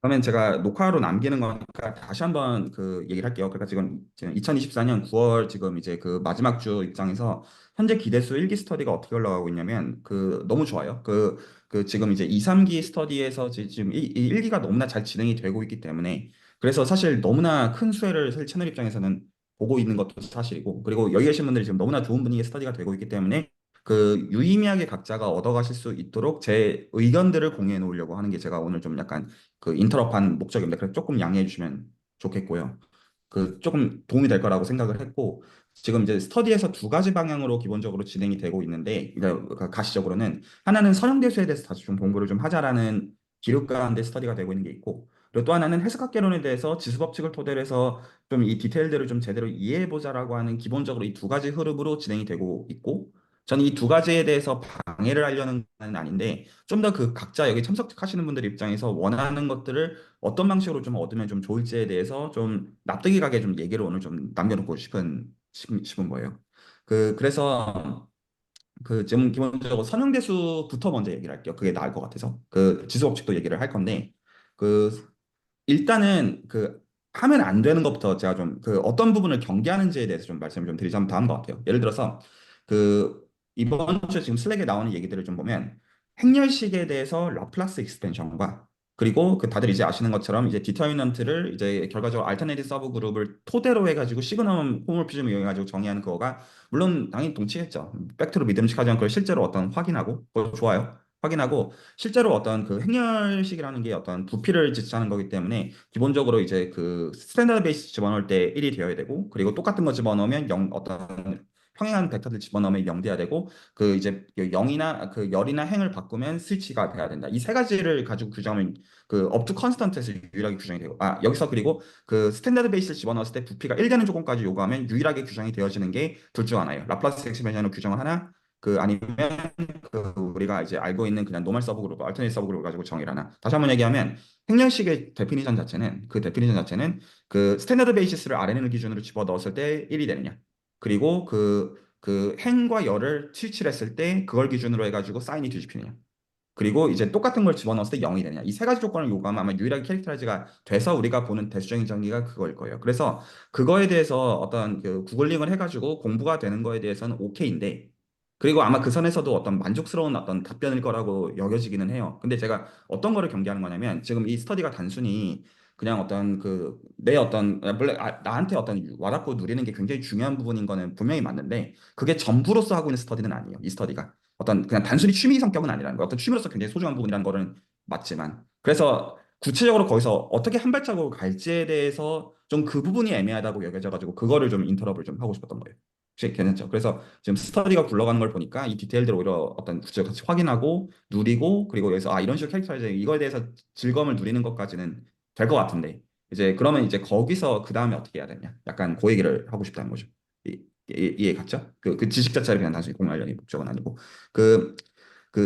그러면 제가 녹화로 남기는 거니까 다시 한번 그 얘기를 할게요. 그러니까 지금 2024년 9월 지금 이제 그 마지막 주 입장에서 현재 기대수 1기 스터디가 어떻게 올라가고 있냐면 그 너무 좋아요. 그 지금 이제 2, 3기 스터디에서 지금 이 1기가 너무나 잘 진행이 되고 있기 때문에 그래서 사실 너무나 큰 수혜를 사실 채널 입장에서는 보고 있는 것도 사실이고 그리고 여기 계신 분들이 지금 너무나 좋은 분위기의 스터디가 되고 있기 때문에 그 유의미하게 각자가 얻어가실 수 있도록 제 의견들을 공유해 놓으려고 하는 게 제가 오늘 좀 약간 그 인터럽한 목적입니다. 그래서 조금 양해해 주시면 좋겠고요. 그 조금 도움이 될 거라고 생각을 했고 지금 이제 스터디에서 두 가지 방향으로 기본적으로 진행이 되고 있는데 그러니까 가시적으로는 하나는 선형대수에 대해서 다시 좀 공부를 좀 하자라는 기록 가운데 스터디가 되고 있는 게 있고 그리고 또 하나는 해석학개론에 대해서 지수법칙을 토대로 해서 좀 이 디테일들을 좀 제대로 이해해 보자라고 하는 기본적으로 이 두 가지 흐름으로 진행이 되고 있고 저는 이 두 가지에 대해서 방해를 하려는 건 아닌데 좀 더 그 각자 여기 참석하시는 분들 입장에서 원하는 것들을 어떤 방식으로 좀 얻으면 좀 좋을지에 대해서 좀 납득이 가게 좀 얘기를 오늘 좀 남겨놓고 싶은 거예요. 그래서 그 지금 기본적으로 선형대수부터 먼저 얘기를 할게요. 그게 나을 것 같아서 그 지수법칙도 얘기를 할 건데 그 일단은 그 하면 안 되는 것부터 제가 좀 그 어떤 부분을 경계하는지에 대해서 좀 말씀을 좀 드리자면 다음 것 같아요. 예를 들어서 그 이번 주 지금 슬랙에 나오는 얘기들을 좀 보면 행렬식에 대해서 라플라스 익스펜션과 그리고 그 다들 이제 아시는 것처럼 이제 디터미넌트를 이제 결과적으로 알터네이티 서브 그룹을 토대로 해가지고 시그넘 홈모피즘을 이용해가지고 정의하는 그거가 물론 당연히 동치겠죠. 팩트로 믿음직하지 않고 실제로 어떤 확인하고 그거 좋아요. 확인하고 실제로 어떤 그 행렬식이라는 게 어떤 부피를 지칭하는 거기 때문에 기본적으로 이제 그 스탠다드 베이스 집어넣을 때 1이 되어야 되고 그리고 똑같은 거 집어넣으면 0 어떤 평행한 벡터들 집어넣으면 0 돼야 되고 그 이제 0이나 그 열이나 행을 바꾸면 스위치가 돼야 된다. 이 세 가지를 가지고 규정하면 그 업투 컨스턴트에서 유일하게 규정이 되고 여기서 그리고 그 스탠다드 베이스를 집어넣었을 때 부피가 1 되는 조건까지 요구하면 유일하게 규정이 되어지는 게 둘 중 하나예요. 라플라스 엑스펜션으로 규정을 하나 그 아니면 그 우리가 이제 알고 있는 그냥 노멀 서브그룹, 알터네이트 서브그룹을 가지고 정의를 하나. 다시 한번 얘기하면 행렬식의 데피니션 자체는 그 스탠다드 베이시스를 RNN을 기준으로 집어 넣었을 때 1이 되느냐. 그리고 그 행과 열을 치칠했을 때 그걸 기준으로 해가지고 사인이 뒤집히느냐. 그리고 이제 똑같은 걸 집어넣었을 때 0이 되느냐. 이 세 가지 조건을 요구하면 아마 유일하게 캐릭터라이즈가 돼서 우리가 보는 대수적인 정의가 그거일 거예요. 그래서 그거에 대해서 어떤 그 구글링을 해가지고 공부가 되는 거에 대해서는 오케이인데 그리고 아마 그 선에서도 어떤 만족스러운 어떤 답변일 거라고 여겨지기는 해요. 근데 제가 어떤 거를 경계하는 거냐면 지금 이 스터디가 단순히 그냥 어떤 그 내 어떤 원래 나한테 어떤 와닿고 누리는 게 굉장히 중요한 부분인 거는 분명히 맞는데 그게 전부로서 하고 있는 스터디는 아니에요. 이 스터디가. 어떤 그냥 단순히 취미 성격은 아니라는 거예요. 어떤 취미로서 굉장히 소중한 부분이라는 거는 맞지만 그래서 구체적으로 거기서 어떻게 한 발자국을 갈지에 대해서 좀 그 부분이 애매하다고 여겨져가지고 그거를 좀 인터럽을 좀 하고 싶었던 거예요. 혹시 괜찮죠? 그래서 지금 스터디가 굴러가는 걸 보니까 이 디테일들을 오히려 어떤 구체적으로 같이 확인하고 누리고 그리고 여기서 이런 식으로 캐릭터라이즈 이거에 대해서 즐거움을 누리는 것까지는 될 것 같은데 이제 그러면 이제 거기서 그 다음에 어떻게 해야 되냐? 약간 그 얘기를 하고 싶다는 거죠. 이해 갔죠? 그 지식 자체를 그냥 단순히 공유하려는 목적은 아니고 그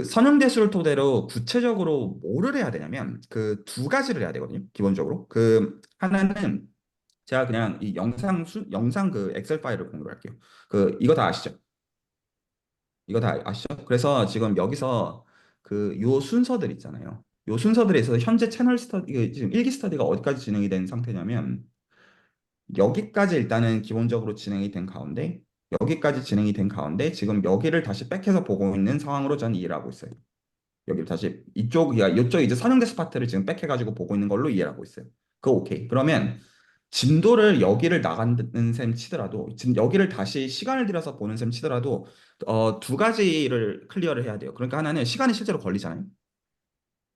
선형대수를 토대로 구체적으로 뭐를 해야 되냐면 그 두 가지를 해야 되거든요. 기본적으로 그 하나는 제가 그냥 이 영상 그 엑셀 파일을 공유를 할게요. 그 이거 다 아시죠? 이거 다 아시죠? 그래서 지금 여기서 그 요 순서들 있잖아요. 요 순서들에서 현재 채널 스터디 지금 일기 스터디가 어디까지 진행이 된 상태냐면 여기까지 일단은 기본적으로 진행이 된 가운데 여기까지 진행이 된 가운데 지금 여기를 다시 백해서 보고 있는 상황으로 저는 이해를 하고 있어요. 여기를 다시 이쪽 이제 선형대 스파트를 지금 백해가지고 보고 있는 걸로 이해를 하고 있어요. 그거 오케이. 그러면 진도를 여기를 나가는 셈 치더라도 지금 여기를 다시 시간을 들여서 보는 셈 치더라도 두 가지를 클리어를 해야 돼요. 그러니까 하나는 시간이 실제로 걸리잖아요.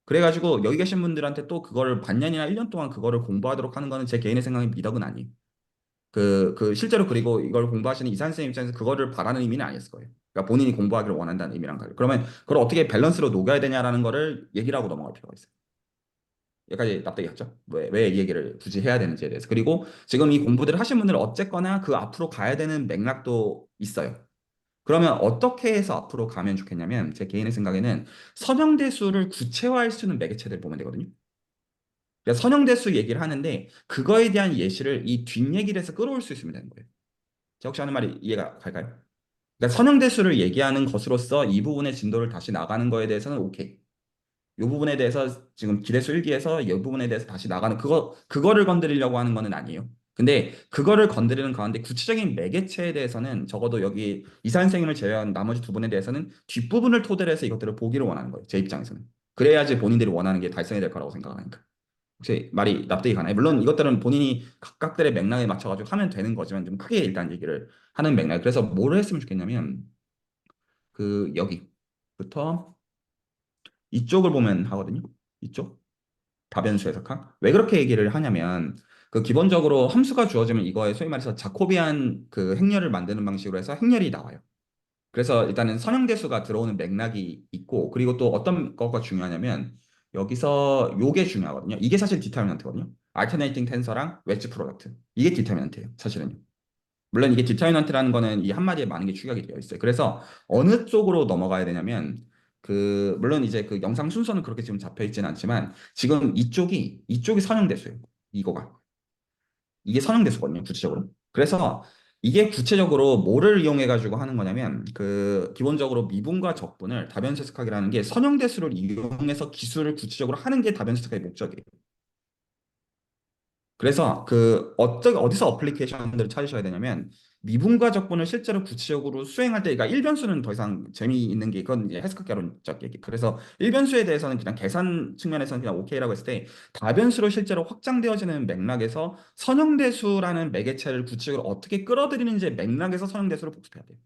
그래가지고 여기 계신 분들한테 또 그거를 반년이나 1년 동안 그거를 공부하도록 하는 거는 제 개인의 생각에 미덕은 아니에요. 실제로 그리고 이걸 공부하시는 이산 쌤 입장에서 그거를 바라는 의미는 아니었을 거예요. 그러니까 본인이 공부하기를 원한다는 의미란 거예요. 그러면 그걸 어떻게 밸런스로 녹여야 되냐라는 거를 얘기를 하고 넘어갈 필요가 있어요. 여기까지 납득이 갔죠? 왜 이 얘기를 굳이 해야 되는지에 대해서. 그리고 지금 이 공부들을 하신 분들은 어쨌거나 그 앞으로 가야 되는 맥락도 있어요. 그러면 어떻게 해서 앞으로 가면 좋겠냐면 제 개인의 생각에는 선형대수를 구체화할 수 있는 매개체들 보면 되거든요. 그러니까 선형대수 얘기를 하는데 그거에 대한 예시를 이 뒷얘기를 해서 끌어올 수 있으면 되는 거예요. 제가 혹시 하는 말이 이해가 갈까요? 그러니까 선형대수를 얘기하는 것으로서 이 부분의 진도를 다시 나가는 거에 대해서는 오케이. 요 부분에 대해서 지금 기대수 일기에서 이 부분에 대해서 다시 나가는 그거를 건드리려고 하는 거는 아니에요. 근데 그거를 건드리는 가운데 구체적인 매개체에 대해서는 적어도 여기 이사 선생님을 제외한 나머지 두 분에 대해서는 뒷부분을 토대로 해서 이것들을 보기를 원하는 거예요. 제 입장에서는. 그래야지 본인들이 원하는 게 달성이 될 거라고 생각하니까. 혹시 말이 납득이 가나요? 물론 이것들은 본인이 각각들의 맥락에 맞춰가지고 하면 되는 거지만 좀 크게 일단 얘기를 하는 맥락. 그래서 뭘 했으면 좋겠냐면 그 여기부터 이쪽을 보면 하거든요. 이쪽 다변수 해석학. 왜 그렇게 얘기를 하냐면 그 기본적으로 함수가 주어지면 이거에 소위 말해서 자코비안 그 행렬을 만드는 방식으로 해서 행렬이 나와요. 그래서 일단은 선형대수가 들어오는 맥락이 있고 그리고 또 어떤 거가 중요하냐면 여기서 요게 중요하거든요. 이게 사실 디터미넌트거든요. 알터네이팅 텐서랑 웨지 프로덕트. 이게 디터미넌트예요. 사실은요. 물론 이게 디터미넌트라는 거는 이 한마디에 많은 게 축약이 되어 있어요. 그래서 어느 쪽으로 넘어가야 되냐면 그 물론 이제 그 영상 순서는 그렇게 지금 잡혀 있지는 않지만 지금 이쪽이 선형대수예요. 이거가 이게 선형대수거든요. 구체적으로. 그래서 이게 구체적으로 뭐를 이용해 가지고 하는 거냐면 그 기본적으로 미분과 적분을 다변수 해석학이라는 게 선형대수를 이용해서 기술을 구체적으로 하는 게 다변수 해석학의 목적이에요. 그래서 그 어디서 어플리케이션들을 찾으셔야 되냐면 미분과 적분을 실제로 구체적으로 수행할 때, 그러니까 일변수는 더 이상 재미있는 게 이건 이제 해석학개론적 얘기. 그래서 일변수에 대해서는 그냥 계산 측면에서는 그냥 오케이라고 했을 때 다변수로 실제로 확장되어지는 맥락에서 선형대수라는 매개체를 구체적으로 어떻게 끌어들이는지 맥락에서 선형대수를 복습해야 돼요.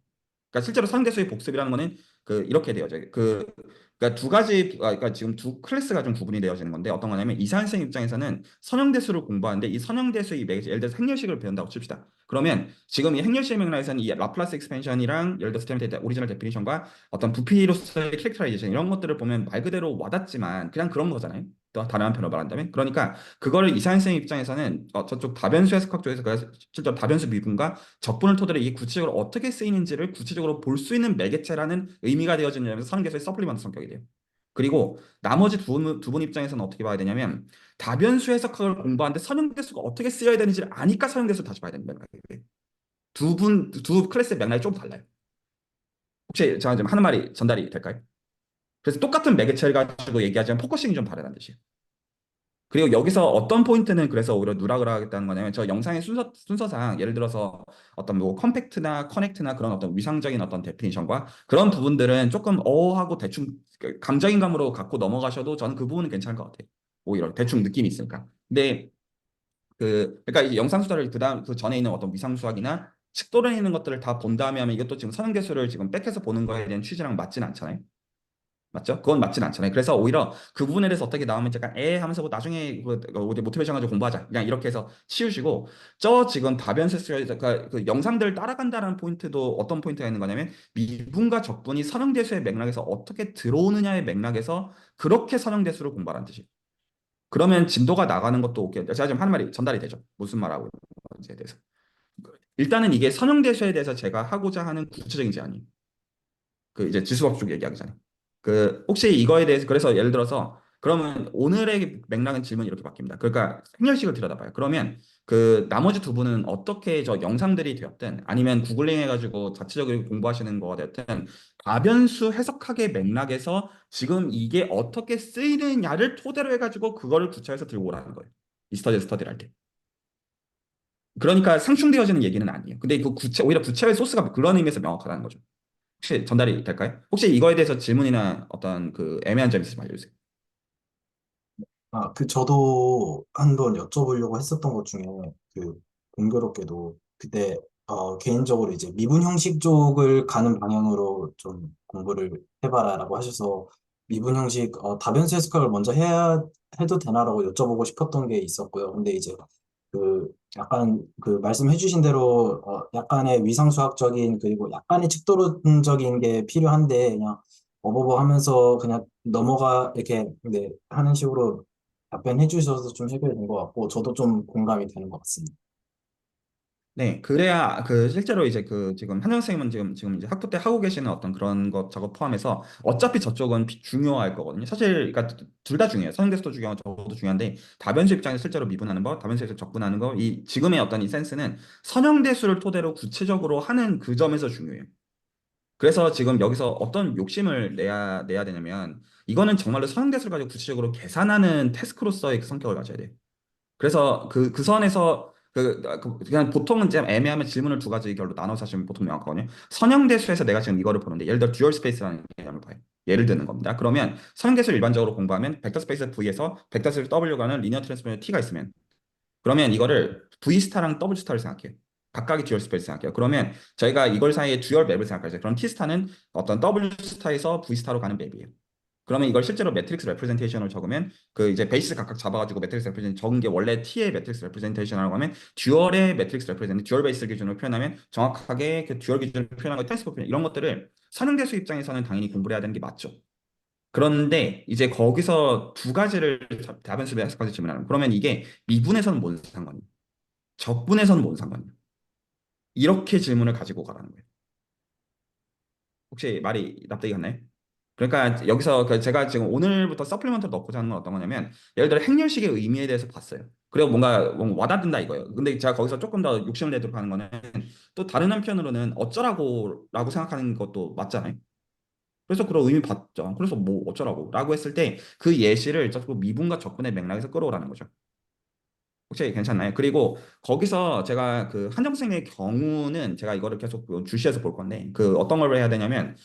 그러니까 실제로 상대수의 복습이라는 거는 그 이렇게 되어져. 그러니까 두 가지 그러니까 지금 두 클래스가 좀 구분이 되어지는 건데 어떤 거냐면 이사현생 입장에서는 선형대수를 공부하는데 이 선형대수의 매개체 예를 들어서 행렬식을 배운다고 칩시다. 그러면 지금 이 행렬식 맥락에서는 이 라플라스 익스펜션이랑 예를 들어서 스테미테이터 오리지널 데피니션과 어떤 부피로서의 캐릭터라이제이션 이런 것들을 보면 말 그대로 와닿지만 그냥 그런 거잖아요. 또 다른 한편으로 말한다면 그러니까 그거를 이사현생 입장에서는 저쪽 다변수 해석학 쪽에서 그 실제로 다변수 미분과 적분을 토대로 이게 구체적으로 어떻게 쓰이는지를 구체적으로 볼 수 있는 매개체라는 의미가 되어지는 점에서 선계수의 서플리먼트 성격이 돼요. 그리고 나머지 두 분 입장에서는 어떻게 봐야 되냐면 다변수 해석학을 공부하는데 선형대수가 어떻게 쓰여야 되는지를 아니까 선형대수를 다시 봐야 된다는 거예요. 두 클래스의 맥락이 좀 달라요. 혹시 제가 지금 하는 말이 전달이 될까요? 그래서 똑같은 매개체를 가지고 얘기하지만 포커싱이 좀 다르다는 뜻이에요. 그리고 여기서 어떤 포인트는 그래서 오히려 누락을 하겠다는 거냐면 저 영상의 순서상 예를 들어서 어떤 뭐 컴팩트나 커넥트나 그런 어떤 위상적인 어떤 데피니션과 그런 부분들은 조금 하고 대충 그 감정인 감으로 갖고 넘어가셔도 저는 그 부분은 괜찮을 것 같아요. 오히려 대충 느낌이 있으니까. 근데 그러니까 이 영상 수다를 그다음 그 전에 있는 어떤 위상 수학이나 측도론에 있는 것들을 다 본 다음에 하면 이것도 지금 선행계수를 지금 뺏겨서 보는 거에 대한 취지랑 맞진 않잖아요. 맞죠? 그건 맞진 않잖아요. 그래서 오히려 그 부분에 대해서 어떻게 나오면 약간 하면서 뭐 나중에 어디 모티베이션 가지고 공부하자. 그냥 이렇게 해서 치우시고 저 지금 다변수 그 영상들 따라간다는 포인트도 어떤 포인트가 있는 거냐면 미분과 적분이 선형대수의 맥락에서 어떻게 들어오느냐의 맥락에서 그렇게 선형대수를 공부하라는 뜻이에요. 그러면 진도가 나가는 것도 오케이. 제가 지금 하는 말이 전달이 되죠. 무슨 말하고 있는지에 대해서. 일단은 이게 선형대수에 대해서 제가 하고자 하는 구체적인 제안이에요. 그 이제 지수학 쪽 얘기하기 전에. 그 혹시 이거에 대해서 그래서 예를 들어서 그러면 오늘의 맥락은 질문이 이렇게 바뀝니다. 그러니까 행렬식을 들여다봐요. 그러면 그 나머지 두 분은 어떻게 저 영상들이 되었든 아니면 구글링 해가지고 자체적으로 공부하시는 거가 되었든 가변수 해석학의 맥락에서 지금 이게 어떻게 쓰이느냐를 토대로 해가지고 그거를 구체화해서 들고 오라는 거예요. 이 스터디를 할 때. 그러니까 상충되어지는 얘기는 아니에요. 근데 그 오히려 구체화의 소스가 그런 의미에서 명확하다는 거죠. 혹시 전달이 될까요? 혹시 이거에 대해서 질문이나 어떤 그 애매한 점 있으시면 알려주세요. 저도 한번 여쭤보려고 했었던 것 중에, 그, 공교롭게도, 그때, 개인적으로 이제 미분 형식 쪽을 가는 방향으로 좀 공부를 해봐라라고 하셔서, 미분 형식, 다변수 해석학을 먼저 해도 되나라고 여쭤보고 싶었던 게 있었고요. 근데 이제, 약간, 말씀해주신 대로, 약간의 위상수학적인, 그리고 약간의 측도론적인 게 필요한데, 그냥, 어버버 하면서 그냥 이렇게, 네, 하는 식으로 답변해 주셔서 좀 해결된 것 같고, 저도 좀 공감이 되는 것 같습니다. 네, 그래야 그 실제로 이제 그 지금 한영 선생님은 지금 이제 학부 때 하고 계시는 어떤 그런 것 작업 포함해서 어차피 저쪽은 중요할 거거든요. 사실 그러니까 둘 다 중요해요. 선행대수도 중요하고 저도 중요한데 다변수 입장에서 실제로 미분하는 거, 다변수에서 적분하는 거, 이 지금의 어떤 이 센스는 선형대수를 토대로 구체적으로 하는 그 점에서 중요해요. 그래서 지금 여기서 어떤 욕심을 내야 되냐면 이거는 정말로 선행대수를 가지고 구체적으로 계산하는 태스크로서의 그 성격을 가져야 돼요. 그래서 그 선에서 그냥 보통은 좀 애매하면 질문을 두 가지 결로 나눠서 하시면 보통 명확하거든요. 선형대수에서 내가 지금 이거를 보는데 예를 들어 듀얼 스페이스라는 개념을 봐요. 예를 드는 겁니다. 그러면 선형대수를 일반적으로 공부하면 벡터 스페이스 V에서 벡터 스페이스 W가 하는 리니어 트랜스포머 T가 있으면 그러면 이거를 V 스타랑 W 스타를 생각해요. 각각의 듀얼 스페이스 생각해요. 그러면 저희가 이걸 사이에 듀얼 맵을 생각하죠. 그럼 T 스타는 어떤 W 스타에서 V 스타로 가는 맵이에요. 그러면 이걸 실제로 매트릭스 레프레젠테이션을 적으면 그 이제 베이스 각각 잡아가지고 매트릭스 레프레젠 적은 게 원래 T의 매트릭스 레프레젠테이션이라고 하면 듀얼의 매트릭스 레프레젠 듀얼 베이스 기준으로 표현하면 정확하게 그 듀얼 기준으로 표현한 거 트랜스포 표현 이런 것들을 선형대수 입장에서는 당연히 공부를 해야 되는 게 맞죠. 그런데 이제 거기서 두 가지를 다변수를 해석해서 질문하는 그러면 이게 미분에서는 뭔 상관이에요? 적분에서는 뭔 상관이에요? 이렇게 질문을 가지고 가라는 거예요. 혹시 말이 납득이 갔나요? 그러니까 여기서 제가 지금 오늘부터 서플리먼트를 넣고자 하는 건 어떤 거냐면 예를 들어 행렬식의 의미에 대해서 봤어요. 그리고 뭔가 와닿는다 이거예요. 근데 제가 거기서 조금 더 욕심을 내도록 하는 거는 또 다른 한편으로는 어쩌라고라고 생각하는 것도 맞잖아요. 그래서 그런 의미 봤죠. 그래서 뭐 어쩌라고라고 했을 때 그 예시를 자꾸 미분과 적분의 맥락에서 끌어오라는 거죠. 혹시 괜찮나요? 그리고 거기서 제가 그 한정생의 경우는 제가 이거를 계속 그 주시해서 볼 건데 그 어떤 걸 해야 되냐면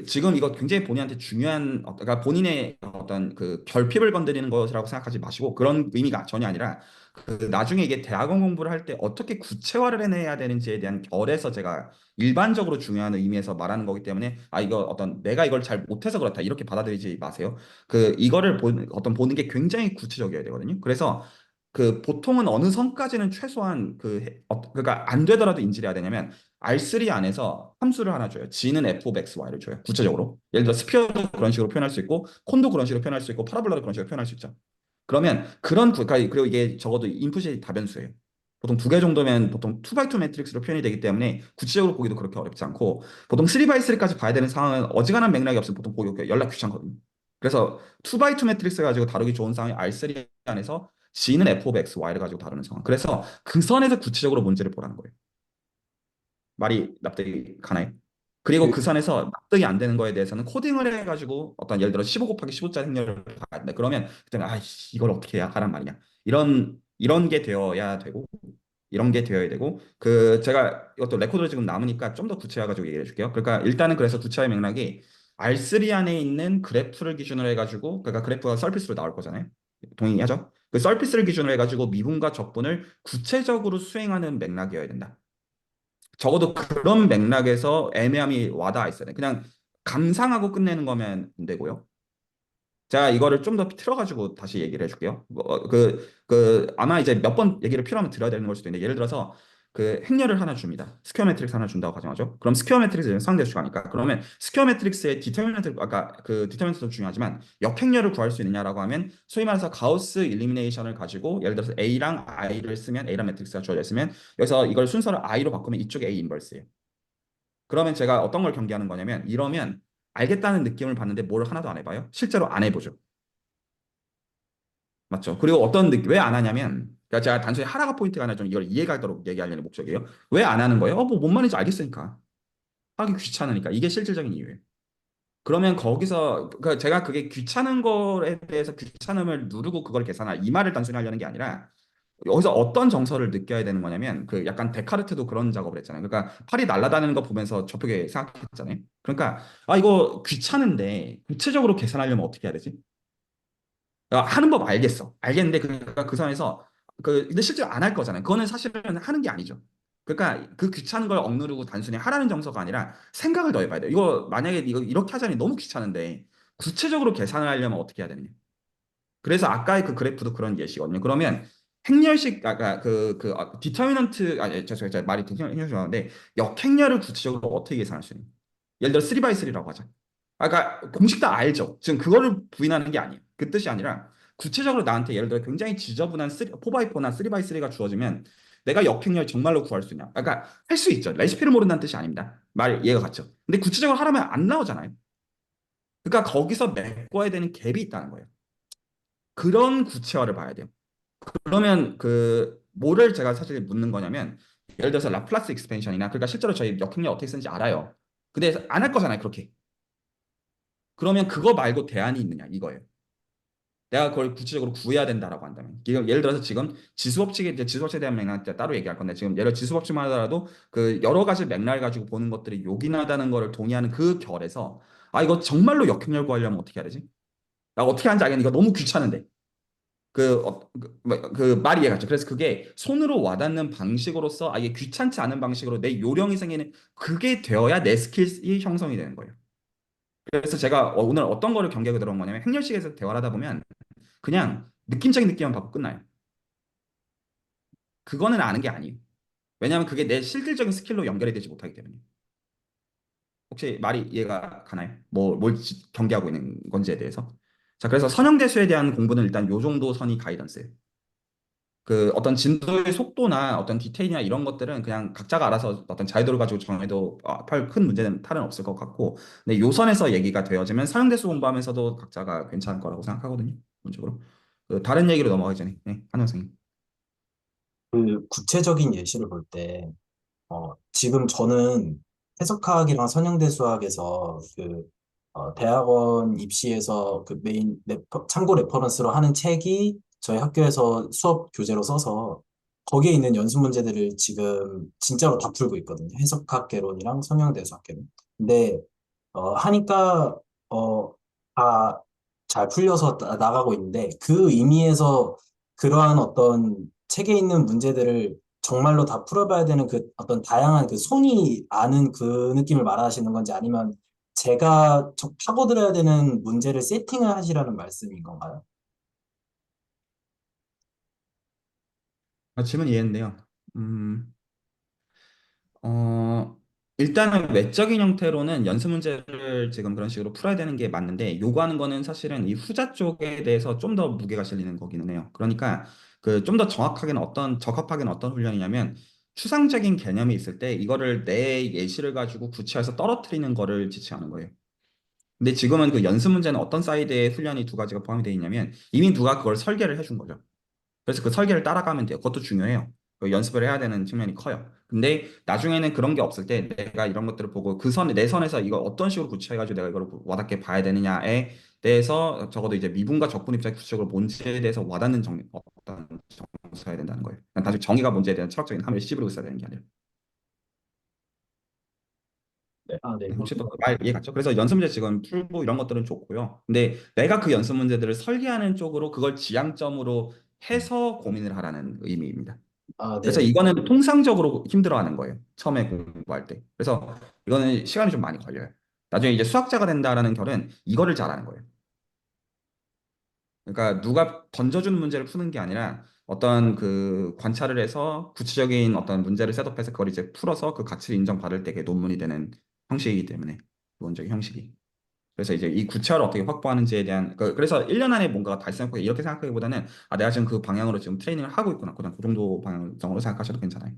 지금 이거 굉장히 본인한테 중요한, 그러니까 본인의 어떤 그 결핍을 건드리는 것이라고 생각하지 마시고 그런 의미가 전혀 아니라 그 나중에 이게 대학원 공부를 할 때 어떻게 구체화를 해내야 되는지에 대한 결에서 제가 일반적으로 중요한 의미에서 말하는 거기 때문에 아, 이거 어떤 내가 이걸 잘 못해서 그렇다 이렇게 받아들이지 마세요. 이거를 어떤 보는 게 굉장히 구체적이어야 되거든요. 그래서 그 보통은 어느 선까지는 최소한 그러니까 안 되더라도 인지를 해야 되냐면 R3 안에서 함수를 하나 줘요. G는 f of x, y를 줘요. 구체적으로. 예를 들어 스피어도 그런 식으로 표현할 수 있고 콘도 그런 식으로 표현할 수 있고 파라볼라도 그런 식으로 표현할 수 있죠. 그러면 그러니까 그리고 이게 적어도 인풋이 다변수예요. 보통 두 개 정도면 보통 2x2 매트릭스로 표현이 되기 때문에 구체적으로 보기도 그렇게 어렵지 않고 보통 3x3까지 봐야 되는 상황은 어지간한 맥락이 없으면 보통 보기 연락 귀찮거든요. 그래서 2x2 매트릭스 가지고 다루기 좋은 상황이 R3 안에서 G는 f of x, y를 가지고 다루는 상황. 그래서 그 선에서 구체적으로 문제를 보라는 거예요. 말이 납득이 가나요? 그리고 그, 그 선에서 납득이 안 되는 거에 대해서는 코딩을 해가지고 어떤 예를 들어 15 곱하기 15짜리 행렬을 봐야 된다. 그러면 그때는 아 이걸 어떻게 해야 하란 말이냐. 이런 게 되어야 되고 이런 게 되어야 되고 제가 이것도 레코드를 지금 남으니까 좀 더 구체화가지고 얘기해 줄게요. 그러니까 일단은 그래서 구체화의 맥락이 R3 안에 있는 그래프를 기준으로 해가지고 그러니까 그래프가 서피스로 나올 거잖아요. 동의하죠? 그 서피스를 기준으로 해가지고 미분과 적분을 구체적으로 수행하는 맥락이어야 된다. 적어도 그런 맥락에서 애매함이 와닿아 있어야 돼. 그냥 감상하고 끝내는 거면 안 되고요. 제가 이거를 좀 더 틀어가지고 다시 얘기를 해줄게요. 아마 이제 몇 번 얘기를 필요하면 들어야 되는 걸 수도 있는데, 예를 들어서 그 행렬을 하나 줍니다. 스퀘어 매트릭스 하나 준다고 가정하죠. 그럼 스퀘어 매트릭스는 상대수가 아니까. 그러면 스퀘어 매트릭스의 디터미넌트, 아까 그 디터미넌트도 중요하지만 역행렬을 구할 수 있느냐라고 하면 소위 말해서 가우스 일리미네이션을 가지고 예를 들어서 A랑 I를 쓰면 A란 매트릭스가 주어져 있으면 여기서 이걸 순서를 I로 바꾸면 이쪽에 A 인버스예요. 그러면 제가 어떤 걸 경계하는 거냐면 이러면 알겠다는 느낌을 받는데 뭘 하나도 안 해봐요. 실제로 안 해보죠. 맞죠? 그리고 어떤 느낌, 왜 안 하냐면, 그러니까 제가 단순히 하나가 포인트가 아니라 좀 이걸 이해가도록 얘기하려는 목적이에요. 왜 안 하는 거예요? 뭐, 뭔 말인지 알겠으니까. 하기 귀찮으니까. 이게 실질적인 이유예요. 그러면 거기서, 그러니까 제가 그게 귀찮은 거에 대해서 귀찮음을 누르고 그걸 계산할, 이 말을 단순히 하려는 게 아니라, 여기서 어떤 정서를 느껴야 되는 거냐면, 그 약간 데카르트도 그런 작업을 했잖아요. 그러니까 팔이 날아다니는 거 보면서 저쪽에 생각했잖아요. 그러니까, 아, 이거 귀찮은데, 구체적으로 계산하려면 어떻게 해야 되지? 하는 법 알겠어. 알겠는데 그 선에서 근데 실제로 안 할 거잖아요. 그거는 사실은 하는 게 아니죠. 그러니까 그 귀찮은 걸 억누르고 단순히 하라는 정서가 아니라 생각을 더 해봐야 돼요. 이거 만약에 이거 이렇게 하자니 너무 귀찮은데 구체적으로 계산을 하려면 어떻게 해야 되느냐. 그래서 아까의 그 그래프도 그런 예시거든요. 그러면 행렬식 아까 디터미넌트 아니 저 말이 행렬식인데 역행렬을 구체적으로 어떻게 계산할 수 있는? 예를 들어 3x3라고 하자. 아까 공식 다 알죠. 지금 그거를 부인하는 게 아니에요. 그 뜻이 아니라 구체적으로 나한테 예를 들어 굉장히 지저분한 4x4나 3x3가 주어지면 내가 역행렬 정말로 구할 수 있냐? 아까 할 수 있죠. 레시피를 모른다는 뜻이 아닙니다. 말 이해가 갔죠. 근데 구체적으로 하라면 안 나오잖아요. 그러니까 거기서 메꿔야 되는 갭이 있다는 거예요. 그런 구체화를 봐야 돼요. 그러면 뭐를 제가 사실 묻는 거냐면 예를 들어서 라플라스 익스펜션이나 그러니까 실제로 저희 역행렬 어떻게 쓰는지 알아요. 근데 안 할 거잖아요, 그렇게. 그러면 그거 말고 대안이 있느냐 이거예요. 내가 그걸 구체적으로 구해야 된다라고 한다면. 예를 들어서 지금 지수법칙에 이제 지수법칙에 대한 맥락 때 따로 얘기할 건데 지금 예를 들어 지수법칙만 하더라도 그 여러 가지 맥락을 가지고 보는 것들이 요긴하다는 거를 동의하는 그 결에서 아 이거 정말로 역행렬 구하려면 어떻게 해야 되지? 나 어떻게 하는지 알겠는데 이거 너무 귀찮은데. 그 말이 이해가죠. 그래서 그게 손으로 와닿는 방식으로서 아예 귀찮지 않은 방식으로 내 요령이 생기는 그게 되어야 내 스킬이 형성이 되는 거예요. 그래서 제가 오늘 어떤 거를 경계하고 들어온 거냐면 행렬식에서 대화를 하다 보면 그냥 느낌적인 느낌만 받고 끝나요. 그거는 아는 게 아니에요. 왜냐하면 그게 내 실질적인 스킬로 연결이 되지 못하기 때문에. 혹시 말이 이해가 가나요? 뭘 경계하고 있는 건지에 대해서. 자, 그래서 선형대수에 대한 공부는 일단 요 정도 선이 가이던스예요. 그 어떤 진도의 속도나 어떤 디테일이나 이런 것들은 그냥 각자가 알아서 어떤 자유도를 가지고 정해도 별 큰 문제는 탈은 없을 것 같고, 근데 요선에서 얘기가 되어지면 사용대수 공부하면서도 각자가 괜찮을 거라고 생각하거든요. 기본적으로. 그 다른 얘기로 넘어가기 전에, 네, 한 선생님. 그 구체적인 예시를 볼 때, 지금 저는 해석학이랑 선형대수학에서 대학원 입시에서 그 메인 참고 레퍼런스로 하는 책이 저희 학교에서 수업 교재로 써서 거기에 있는 연습 문제들을 지금 진짜로 다 풀고 있거든요. 해석학개론이랑 선형대수학개론. 근데 하니까 다 잘 풀려서 나가고 있는데 그 의미에서 그러한 어떤 책에 있는 문제들을 정말로 다 풀어봐야 되는 그 어떤 다양한 그 손이 아는 그 느낌을 말하시는 건지 아니면 제가 파고들어야 되는 문제를 세팅을 하시라는 말씀인 건가요? 질문 이해했는데요. 음, 어, 일단은 외적인 형태로는 연습 문제를 지금 그런 식으로 풀어야 되는 게 맞는데, 요구하는 거는 사실은 이 후자 쪽에 대해서 좀 더 무게가 실리는 거기는 해요. 그러니까 그 좀 더 정확하게는 적합하게는 어떤 훈련이냐면, 추상적인 개념이 있을 때 이거를 내 예시를 가지고 구체화해서 떨어뜨리는 거를 지칭하는 거예요. 근데 지금은 그 연습 문제는 어떤 사이드에 훈련이 두 가지가 포함이 되어 있냐면, 이미 누가 그걸 설계를 해준 거죠. 그래서 그 설계를 따라가면 돼요. 그것도 중요해요. 그 연습을 해야 되는 측면이 커요. 근데 나중에는 그런 게 없을 때 내가 이런 것들을 보고 내 선에서 이걸 어떤 식으로 구체해가지고 내가 이걸 와닿게 봐야 되느냐에 대해서 적어도 이제 미분과 적분 입장의 구체적으로 뭔지에 대해서 와닿는 어떤 정서가 해야 된다는 거예요. 단지 정의가 뭔지에 대한 철학적인 함을 씹으려고 있어야 되는 게 아니라. 네. 아, 네. 혹시 또 말 이해 갔죠? 그래서 연습 문제 지금 풀고 이런 것들은 좋고요. 근데 내가 그 연습 문제들을 설계하는 쪽으로 그걸 지향점으로 해서 고민을 하라는 의미입니다. 아, 그래서 네. 이거는 통상적으로 힘들어하는 거예요. 처음에 공부할 때. 그래서 이거는 시간이 좀 많이 걸려요. 나중에 이제 수학자가 된다라는 결은 이거를 잘하는 거예요. 그러니까 누가 던져주는 문제를 푸는 게 아니라 어떤 그 관찰을 해서 구체적인 어떤 문제를 셋업해서 그걸 이제 풀어서 그 가치를 인정받을 때 그게 논문이 되는 형식이기 때문에 기본적인 형식이. 그래서 이제 이 구체화를 어떻게 확보하는지에 대한 그래서 1년 안에 뭔가가 달성했고 이렇게 생각하기보다는 아 내가 지금 그 방향으로 지금 트레이닝을 하고 있구나. 그냥 그 정도 방향성으로 생각하셔도 괜찮아요.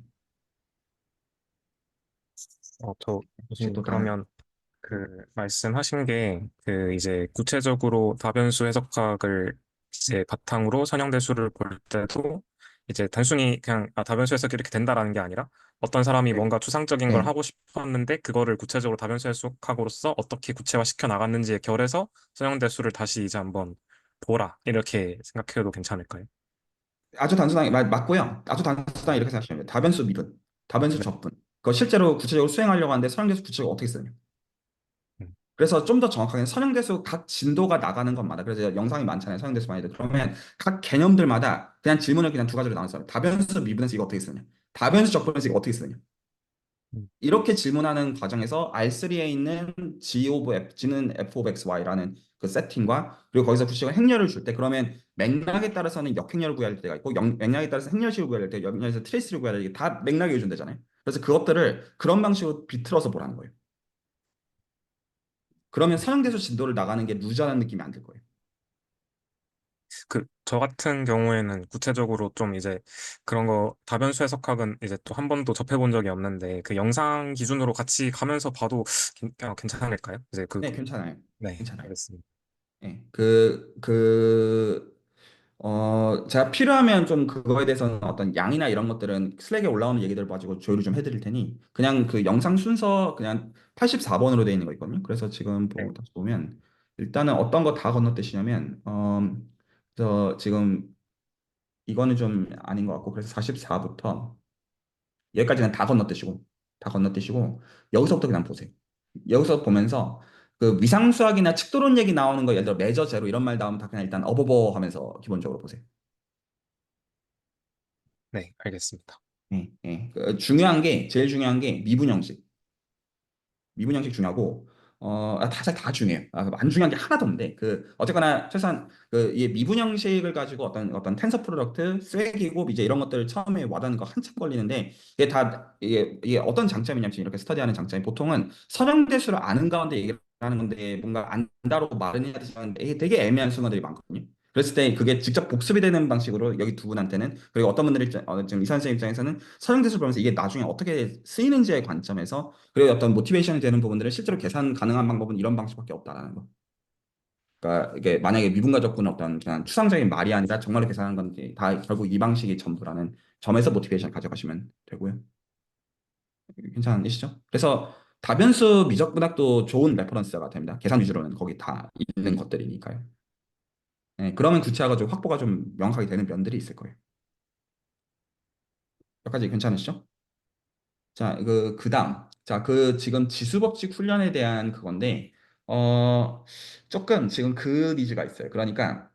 저 혹시 교수님 또 다른 그러면 그 말씀하신 게 그 이제 구체적으로 다변수 해석학을 이제 바탕으로 선형대수를 볼 때도 이제 단순히 그냥 다변수 해석이 이렇게 된다라는 게 아니라 어떤 사람이 네. 뭔가 추상적인 걸 네. 하고 싶었는데 그거를 구체적으로 다변수 해석학으로서 어떻게 구체화시켜 나갔는지에 결해서 선형대수를 다시 이제 한번 보라 이렇게 생각해도 괜찮을까요? 아주 단순하게 맞고요. 아주 단순하게 이렇게 생각하시면 돼요. 다변수 미분, 다변수 네. 적분. 그거 실제로 구체적으로 수행하려고 하는데 선형대수 구체적으로 어떻게 쓰냐. 음, 그래서 좀 더 정확하게 선형대수 각 진도가 나가는 것마다 그래서 영상이 많잖아요. 선형대수 많이 들 그러면 각 개념들마다 그냥 질문을 그냥 두 가지로 나눴어요. 다변수 미분에서 이거 어떻게 쓰냐. 다변수 적분에서 이거 어떻게 쓰냐. 음, 이렇게 질문하는 과정에서 R3에 있는 G of F, G는 F of XY라는 그 세팅과 그리고 거기서 구식을 행렬을 줄 때 그러면 맥락에 따라서는 역행렬을 구해야 할 때가 있고 맥락에 따라서 행렬식을 구해야 할 때, 역행렬에서 트레이스를 구해야 할 때 다 맥락에 요준되잖아요. 그래서 그것들을 그런 방식으로 비틀어서 보라는 거예요. 그러면 선형대수 진도를 나가는 게 루저라는 느낌이 안 들 거예요. 저 같은 경우에는 구체적으로 좀 이제 그런 거 다변수 해석학은 이제 또 한 번도 접해본 적이 없는데 그 영상 기준으로 같이 가면서 봐도 괜찮을까요? 이제 네, 괜찮아요. 네, 괜찮아요. 알겠습니다. 네, 제가 필요하면 좀 그거에 대해서는 어떤 양이나 이런 것들은 슬랙에 올라오는 얘기들 가지고 조율을 좀 해드릴 테니 그냥 그 영상 순서 그냥 84번으로 되어 있는 거 있거든요. 그래서 지금 네. 다시 보면 일단은 어떤 거 다 건너뛰시냐면, 저 지금 이거는 좀 아닌 것 같고, 그래서 44부터 여기까지는 다 건너뛰시고, 여기서부터 그냥 보세요. 여기서 보면서 그 위상수학이나 측도론 얘기 나오는 거, 예를 들어 메저 제로 이런 말 나오면 다 그냥 일단 어버버 하면서 기본적으로 보세요. 네, 알겠습니다. 예, 예. 제일 중요한 게 미분 형식 중요하고 사실 다 중요해요. 안 중요한 게 하나도 없는데 어쨌거나 최소한 이 미분 형식을 가지고 어떤 텐서 프로덕트, 스웨기 곱 이제 이런 것들 처음에 와닿는 거 한참 걸리는데 이게 어떤 장점이냐면 지금 이렇게 스터디하는 장점이 보통은 선형대수를 아는 가운데 얘기를 하는 건데 뭔가 안다고 말은 해야 되지만 이게 되게 애매한 순간들이 많거든요. 그랬을 때 그게 직접 복습이 되는 방식으로 여기 두 분한테는 그리고 어떤 분들 지금 이산 생 입장에서는 선형대수를 보면서 이게 나중에 어떻게 쓰이는지의 관점에서 그리고 어떤 모티베이션이 되는 부분들을 실제로 계산 가능한 방법은 이런 방식밖에 없다라는 거. 그러니까 이게 만약에 미분과 적분은 어떤 그냥 추상적인 말이 아니라 정말로 계산하는 건지 다 결국 이 방식이 전부라는 점에서 모티베이션 가져가시면 되고요. 괜찮으시죠? 그래서 다변수 미적분학도 좋은 레퍼런스가 됩니다. 계산 위주로는 거기 다 있는 것들이니까요. 네, 그러면 구체화가 좀 확보가 좀 명확하게 되는 면들이 있을 거예요. 여기까지 괜찮으시죠? 자, 그다음. 자, 지금 지수법칙 훈련에 대한 그건데, 어, 조금 지금 그 니즈가 있어요. 그러니까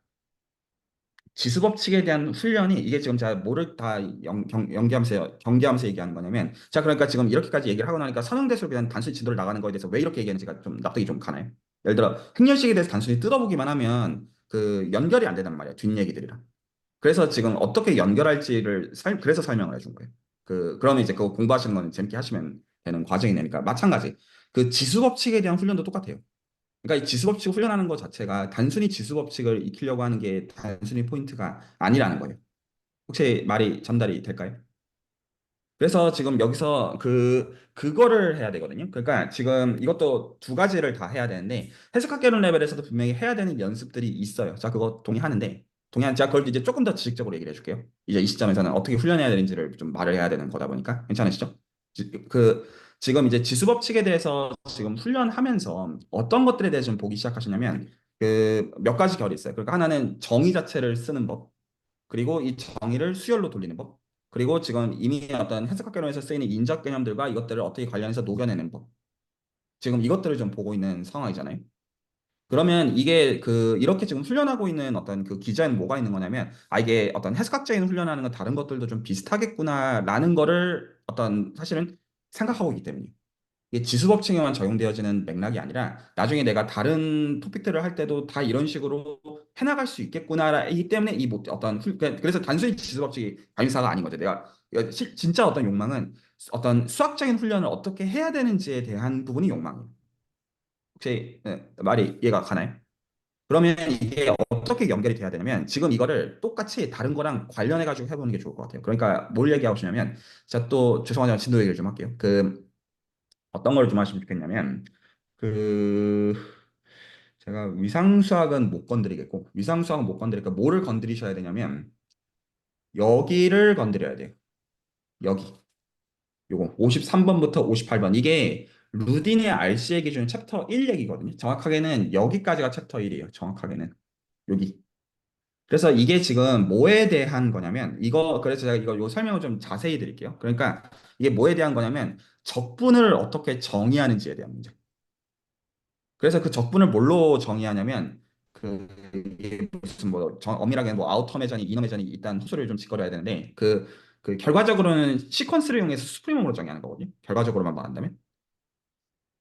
지수법칙에 대한 훈련이 이게 지금 제가 뭐를 다 경계하면서 얘기하는 거냐면, 자, 그러니까 지금 이렇게까지 얘기를 하고 나니까 선형대수에 대한 단순히 진도를 나가는 거에 대해서 왜 이렇게 얘기하는지가 좀 납득이 좀 가나요? 예를 들어, 행렬식에 대해서 단순히 뜯어보기만 하면 연결이 안 된단 말이야. 뒷얘기들이랑. 그래서 지금 어떻게 연결할지를 그래서 설명을 해준 거예요. 그러면 이제 그거 공부하시는 거는 재밌게 하시면 되는 과정이 되니까 마찬가지. 그 지수법칙에 대한 훈련도 똑같아요. 그러니까 이 지수법칙을 훈련하는 것 자체가 단순히 지수법칙을 익히려고 하는 게 단순히 포인트가 아니라는 거예요. 혹시 말이 전달이 될까요? 그래서 지금 여기서 그거를 해야 되거든요. 그러니까 지금 이것도 두 가지를 다 해야 되는데 해석학개론 레벨에서도 분명히 해야 되는 연습들이 있어요. 자, 그거 동의하는데 제가 그걸 이제 조금 더 지식적으로 얘기를 해줄게요. 이제 이 시점에서는 어떻게 훈련해야 되는지를 좀 말을 해야 되는 거다 보니까 괜찮으시죠? 지, 그 지금 이제 지수법칙에 대해서 지금 훈련하면서 어떤 것들에 대해서 좀 보기 시작하시냐면 몇 가지 결이 있어요. 그러니까 하나는 정의 자체를 쓰는 법. 그리고 이 정의를 수열로 돌리는 법. 그리고 지금 이미 어떤 해석학개론에서 쓰이는 인적 개념들과 이것들을 어떻게 관련해서 녹여내는 법. 지금 이것들을 좀 보고 있는 상황이잖아요. 그러면 이게 이렇게 지금 훈련하고 있는 어떤 기저에는 뭐가 있는 거냐면, 이게 어떤 해석학자인 훈련하는 건 다른 것들도 좀 비슷하겠구나라는 거를 사실은 생각하고 있기 때문이에요. 이게 지수법칙에만 적용되어지는 맥락이 아니라 나중에 내가 다른 토픽들을 할 때도 다 이런 식으로 해나갈 수 있겠구나이기 때문에 그래서 단순히 지수법칙이 관심사가 아닌 거죠. 이거 진짜 어떤 욕망은 어떤 수학적인 훈련을 어떻게 해야 되는지에 대한 부분이 욕망이에요. 혹시 말이 이해가 가나요? 그러면 이게 어떻게 연결이 돼야 되냐면 지금 이거를 똑같이 다른 거랑 관련해 가지고 해보는 게 좋을 것 같아요. 그러니까 뭘 얘기하고 싶냐면 제가 또 죄송하지만 진도 얘기를 좀 할게요. 어떤 걸 좀 하시면 좋겠냐면 그 제가 위상수학은 못 건드리겠고 위상수학은 못 건드리니까 뭐를 건드리셔야 되냐면 여기를 건드려야 돼요. 여기 요거 53번부터 58번 이게 루딘의 RC의 기준 챕터 1 얘기거든요. 정확하게는 여기까지가 챕터 1이에요. 정확하게는 여기. 그래서 이게 지금 뭐에 대한 거냐면 그래서 제가 이거 요 설명을 좀 자세히 드릴게요. 그러니까 이게 뭐에 대한 거냐면 적분을 어떻게 정의하는지에 대한 문제. 그래서 그 적분을 뭘로 정의하냐면 이게 무슨 엄밀하게 아우터 매전이 이너 매전이 일단 호수를 좀 짓거려야 되는데 결과적으로는 시퀀스를 이용해서 수프리멈으로 정의하는 거거든요. 결과적으로만 말한다면.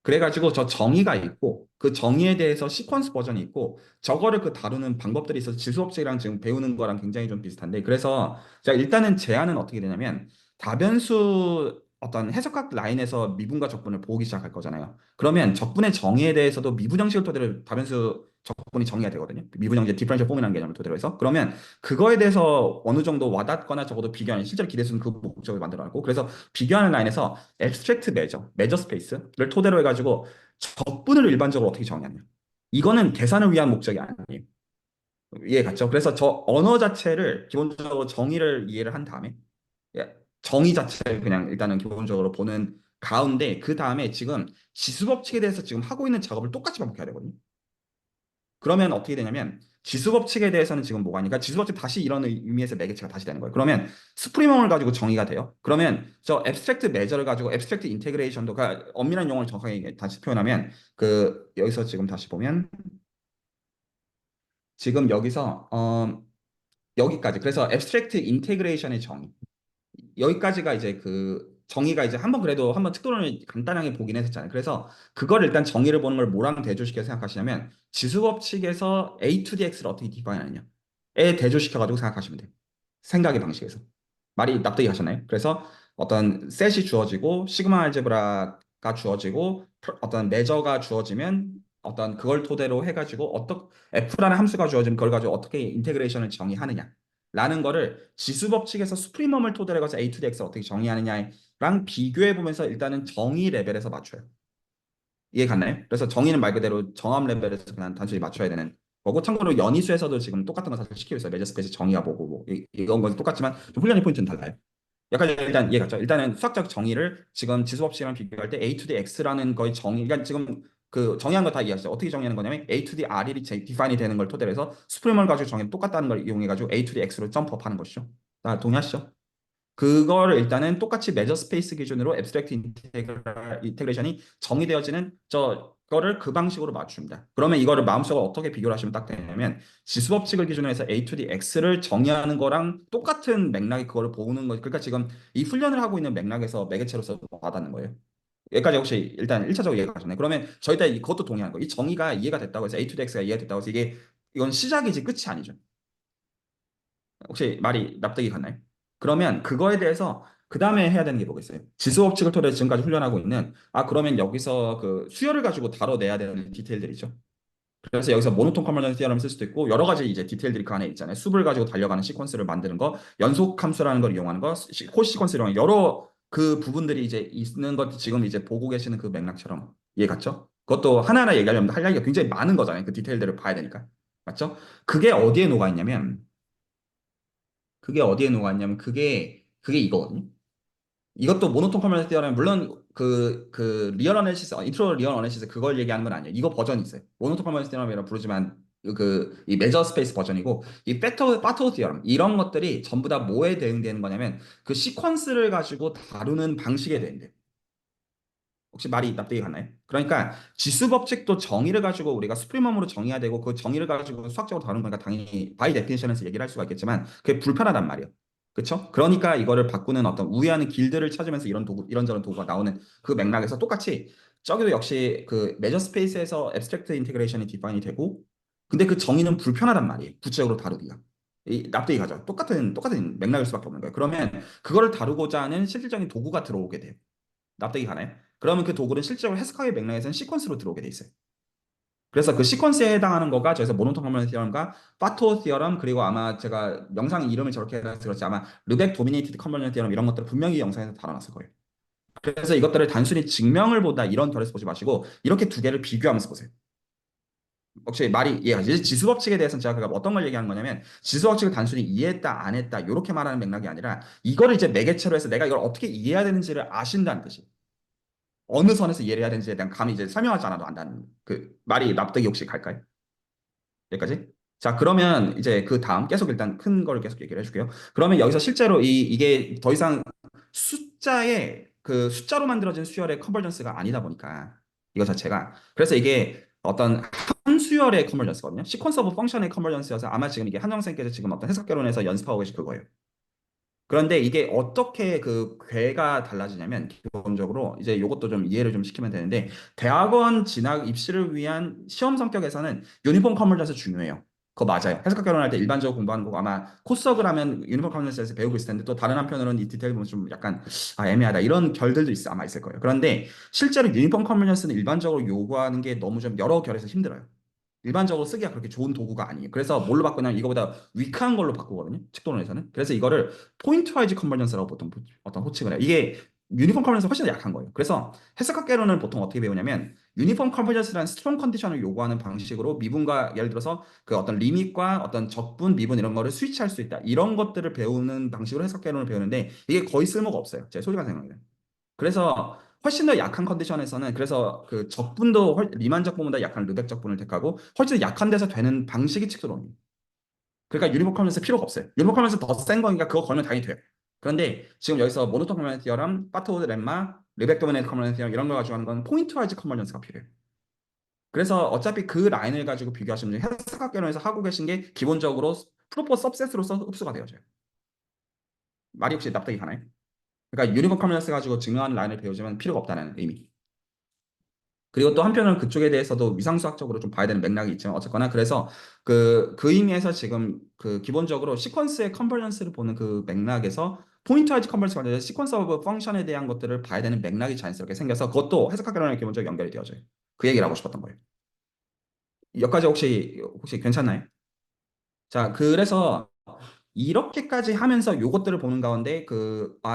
그래가지고 저 정의가 있고 그 정의에 대해서 시퀀스 버전이 있고 저거를 다루는 방법들이 있어서 지수법칙이랑 지금 배우는 거랑 굉장히 좀 비슷한데 그래서 제가 일단은 제안은 어떻게 되냐면 다변수 어떤 해석학 라인에서 미분과 적분을 보기 시작할 거잖아요. 그러면 적분의 정의에 대해서도 미분 형식을 토대로 다변수 적분이 정의가 되거든요. 미분 형식 디퍼런셜 폼이라는 개념을 토대로 해서 그러면 그거에 대해서 어느 정도 와닿거나 적어도 비교하는 실제로 기대수는 그 목적을 만들어놨고 그래서 비교하는 라인에서 앱스트랙트 메저 스페이스를 토대로 해가지고 적분을 일반적으로 어떻게 정의하냐. 이거는 계산을 위한 목적이 아니에요. 이해 갔죠? 그래서 저 언어 자체를 기본적으로 정의를 이해를 한 다음에 정의 자체를 그냥 일단은 기본적으로 보는 가운데 그 다음에 지금 지수법칙에 대해서 지금 하고 있는 작업을 똑같이 반복해야 되거든요. 그러면 어떻게 되냐면 지수 법칙에 대해서는 지금 뭐가 아니까 지수 법칙 다시 이런 의미에서 매개체가 다시 되는 거예요. 그러면 스프리멈을 가지고 정의가 돼요. 그러면 저 앱스트랙트 메저를 가지고 앱스트랙트 인테그레이션도 엄밀한 용어를 정확하게 다시 표현하면 그 여기서 지금 다시 보면 지금 여기서 여기까지 그래서 앱스트랙트 인테그레이션의 정의 여기까지가 이제 그 정의가 이제 한번 그래도 한번 특도론을 간단하게 보긴 했었잖아요. 그래서 그걸 일단 정의를 보는 걸 뭐랑 대조시켜 생각하시냐면 지수법칙에서 A to DX를 어떻게 디파인하느냐에 대조시켜가지고 생각하시면 돼요. 생각의 방식에서. 말이 납득이 가셨나요? 그래서 어떤 셋이 주어지고 시그마 알제브라가 주어지고 어떤 메저가 주어지면 어떤 그걸 토대로 해가지고 어떤 F라는 함수가 주어지면 그걸 가지고 어떻게 인테그레이션을 정의하느냐 라는 거를 지수 법칙에서 수프리멈을 토대로 해서 A to Dx를 어떻게 정의하느냐랑 비교해 보면서 일단은 정의 레벨에서 맞춰요. 이해 갔나요? 그래서 정의는 말 그대로 정함 레벨에서 그냥 단순히 맞춰야 되는 거고 참고로 연희수에서도 지금 똑같은 거 사실 시키고 있어요. 매저스페이스 정의가 뭐고 뭐 이런 건 똑같지만 좀 훈련의 포인트는 달라요. 약간 일단 이해 갔죠? 일단은 수학적 정의를 지금 지수법칙이랑 비교할 때 A to the X라는 거의 정의, 그러니까 지금 그 정의한 거 다 이해하시죠? 어떻게 정의하는 거냐면 A to the R이 디파인이 되는 걸 토대로 해서 수프리멀 가지고 정의는 똑같다는 걸 이용해가지고 A to the X로 점프업하는 것이죠. 다 동의하시죠? 그거를 일단은 똑같이 메저 스페이스 기준으로 앱스트랙트 인테그레이션이 정의되어지는 저거를 그 방식으로 맞춥니다. 그러면 이거를 마음속으로 어떻게 비교를 하시면 딱 되냐면 지수 법칙을 기준으로 해서 A to the X를 정의하는 거랑 똑같은 맥락이 그거를 보는 거. 그러니까 지금 이 훈련을 하고 있는 맥락에서 매개체로서 와닿는 거예요. 여기까지 혹시 일단 1차적으로 이해가 가셨나요? 그러면 저희 다 그것도 동의하는 거예요. 이 정의가 이해가 됐다고 해서 A to the X가 이해가 됐다고 해서 이건 시작이지 끝이 아니죠. 혹시 말이 납득이 갔나요? 그러면 그거에 대해서 그 다음에 해야 되는 게 뭐겠어요? 지수 법칙을 토대로 지금까지 훈련하고 있는 그러면 여기서 그 수열을 가지고 다뤄내야 되는 디테일들이죠. 그래서 여기서 모노톤 컨버전스 티어럼을 쓸 수도 있고 여러 가지 이제 디테일들이 그 안에 있잖아요. 숲을 가지고 달려가는 시퀀스를 만드는 거, 연속 함수라는 걸 이용하는 거, 코 시퀀스를 이용하는 여러 그 부분들이 이제 있는 것 지금 이제 보고 계시는 그 맥락처럼 이해 갔죠? 그것도 하나하나 얘기하려면 할 이야기가 굉장히 많은 거잖아요. 그 디테일들을 봐야 되니까. 맞죠? 그게 어디에 녹아 있냐면 그게 어디에 녹았냐면 그게 이거거든요. 이것도 모노톤 커뮤니티 티어라면 물론 그 리얼 어널리시스 인트로 리얼 어널리시스 그걸 얘기하는 건 아니에요. 이거 버전이 있어요. 모노톤 커뮤니티 티어럼이라 부르지만 이 메저 스페이스 버전이고 이 파토 티어럼 이런 것들이 전부 다 뭐에 대응되는 거냐면 그 시퀀스를 가지고 다루는 방식에 대응돼요. 혹시 말이 납득이 가나요? 그러니까 지수 법칙도 정의를 가지고 우리가 수프리멈으로 정의해야 되고 그 정의를 가지고 수학적으로 다루는 거니까 당연히 바이 데피니션에서 얘기를 할 수가 있겠지만 그게 불편하단 말이에요. 그렇죠? 그러니까 이거를 바꾸는 어떤 우회하는 길들을 찾으면서 이런 도구, 이런저런 도구가 나오는 그 맥락에서 똑같이 저기도 역시 그 메저 스페이스에서 앱스트랙트 인테그레이션이 디파인이 되고 근데 그 정의는 불편하단 말이에요. 구체적으로 다루기가. 납득이 가죠. 똑같은 맥락일 수밖에 없는 거예요. 그러면 그거를 다루고자 하는 실질적인 도구가 들어오게 돼요. 납득이 가나요? 그러면 그 도구는 실제로 해석하기 맥락에서는 시퀀스로 들어오게 돼 있어요. 그래서 그 시퀀스에 해당하는 거가 저에서 모노톤 컨버전 티어럼과 파토 티어럼 그리고 아마 제가 영상 이름을 저렇게 해서 그렇지 아마 르벡 도미네이티드 컨버전 티어럼 이런 것들 분명히 영상에서 다뤄놨을 거예요. 그래서 이것들을 단순히 증명을 보다 이런 결에서 보지 마시고 이렇게 두 개를 비교하면서 보세요. 혹시 말이 이해가지? 지수 법칙에 대해서는 제가 어떤 걸 얘기하는 거냐면 지수 법칙을 단순히 이해했다 안 했다 이렇게 말하는 맥락이 아니라 이거를 이제 매개체로 해서 내가 이걸 어떻게 이해해야 되는지를 아신다는 뜻이에요. 어느 선에서 이해를 해야 되는지에 대한 감이 이제 설명하지 않아도 안다는 그 말이 납득이 혹시 갈까요? 여기까지? 자, 그러면 이제 그 다음 계속 일단 큰 거를 계속 얘기를 해줄게요. 그러면 여기서 실제로 이게 더 이상 숫자로 만들어진 수열의 컨버전스가 아니다 보니까 이거 자체가 그래서 이게 어떤 한 수열의 컨버전스거든요. 시퀀스 오브 펑션의 컨버전스여서 아마 지금 이게 한정생께서 지금 어떤 해석 결론에서 연습하고 계신 그거예요. 그런데 이게 어떻게 그 궤가 달라지냐면 기본적으로 이제 이것도 좀 이해를 좀 시키면 되는데 대학원 진학 입시를 위한 시험 성격에서는 유니폼 컨버전스 중요해요. 그거 맞아요. 해석학 결혼할 때 일반적으로 공부하는 거고 아마 코스석을 하면 유니폼 컨버전스에서 배우고 있을 텐데 또 다른 한편으로는 이 디테일 보면 좀 약간 애매하다 이런 결들도 아마 있을 거예요. 그런데 실제로 유니폼 컨버전스는 일반적으로 요구하는 게 너무 좀 여러 결에서 힘들어요. 일반적으로 쓰기가 그렇게 좋은 도구가 아니에요. 그래서 뭘로 바꾸냐면 이거보다 위크한 걸로 바꾸거든요. 측도론에서는. 그래서 이거를 포인트 와이즈 컨버전스라고 보통 어떤 호칭을 해요. 이게 유니폼 컨버전스 훨씬 더 약한 거예요. 그래서 해석학개론은 보통 어떻게 배우냐면 유니폼 컨버전스라는 스트롱 컨디션을 요구하는 방식으로 미분과 예를 들어서 그 어떤 리밋과 어떤 적분, 미분 이런 거를 스위치할 수 있다. 이런 것들을 배우는 방식으로 해석개론을 배우는데 이게 거의 쓸모가 없어요. 제 솔직한 생각에는. 그래서 훨씬 더 약한 컨디션에서는 그래서 그 적분도 리만 적분보다 약한 르벡 적분을 택하고 훨씬 더 약한 데서 되는 방식이 칙도론이에요. 그러니까 유니폼 커뮤니스 필요가 없어요. 유니폼 커뮤니스 더 센 거니까 그거 걸면 당연히 돼요. 그런데 지금 여기서 모노톤 커뮤니티 티어럼 파트워드 렘마, 르벡 도미네이트 커뮤니티 티어럼 이런 걸 가지고 하는 건 포인트 와이즈 컨버전스가 필요해요. 그래서 어차피 그 라인을 가지고 비교하시면 해석학개론에서 하고 계신 게 기본적으로 프로포 सब셋으로서 흡수가 되어져요. 말이 혹시 납득이 가나요? 그러니까 유니폼 커뮤니스 가지고 증명하는 라인을 배우지만 필요가 없다는 의미. 그리고 또 한편으로는 그쪽에 대해서도 위상수학적으로 좀 봐야 되는 맥락이 있지만 어쨌거나 그래서 그 의미에서 지금 그 기본적으로 시퀀스의 컨버전스를 보는 그 맥락에서 포인트 와이즈 컨버전스가 아니라 시퀀스 오브 펑션에 대한 것들을 봐야 되는 맥락이 자연스럽게 생겨서 그것도 해석학개론에 기본적으로 연결이 되어져요. 그 얘기를 하고 싶었던 거예요. 여기까지 혹시 괜찮나요? 자, 그래서 이렇게까지 하면서 요것들을 보는 가운데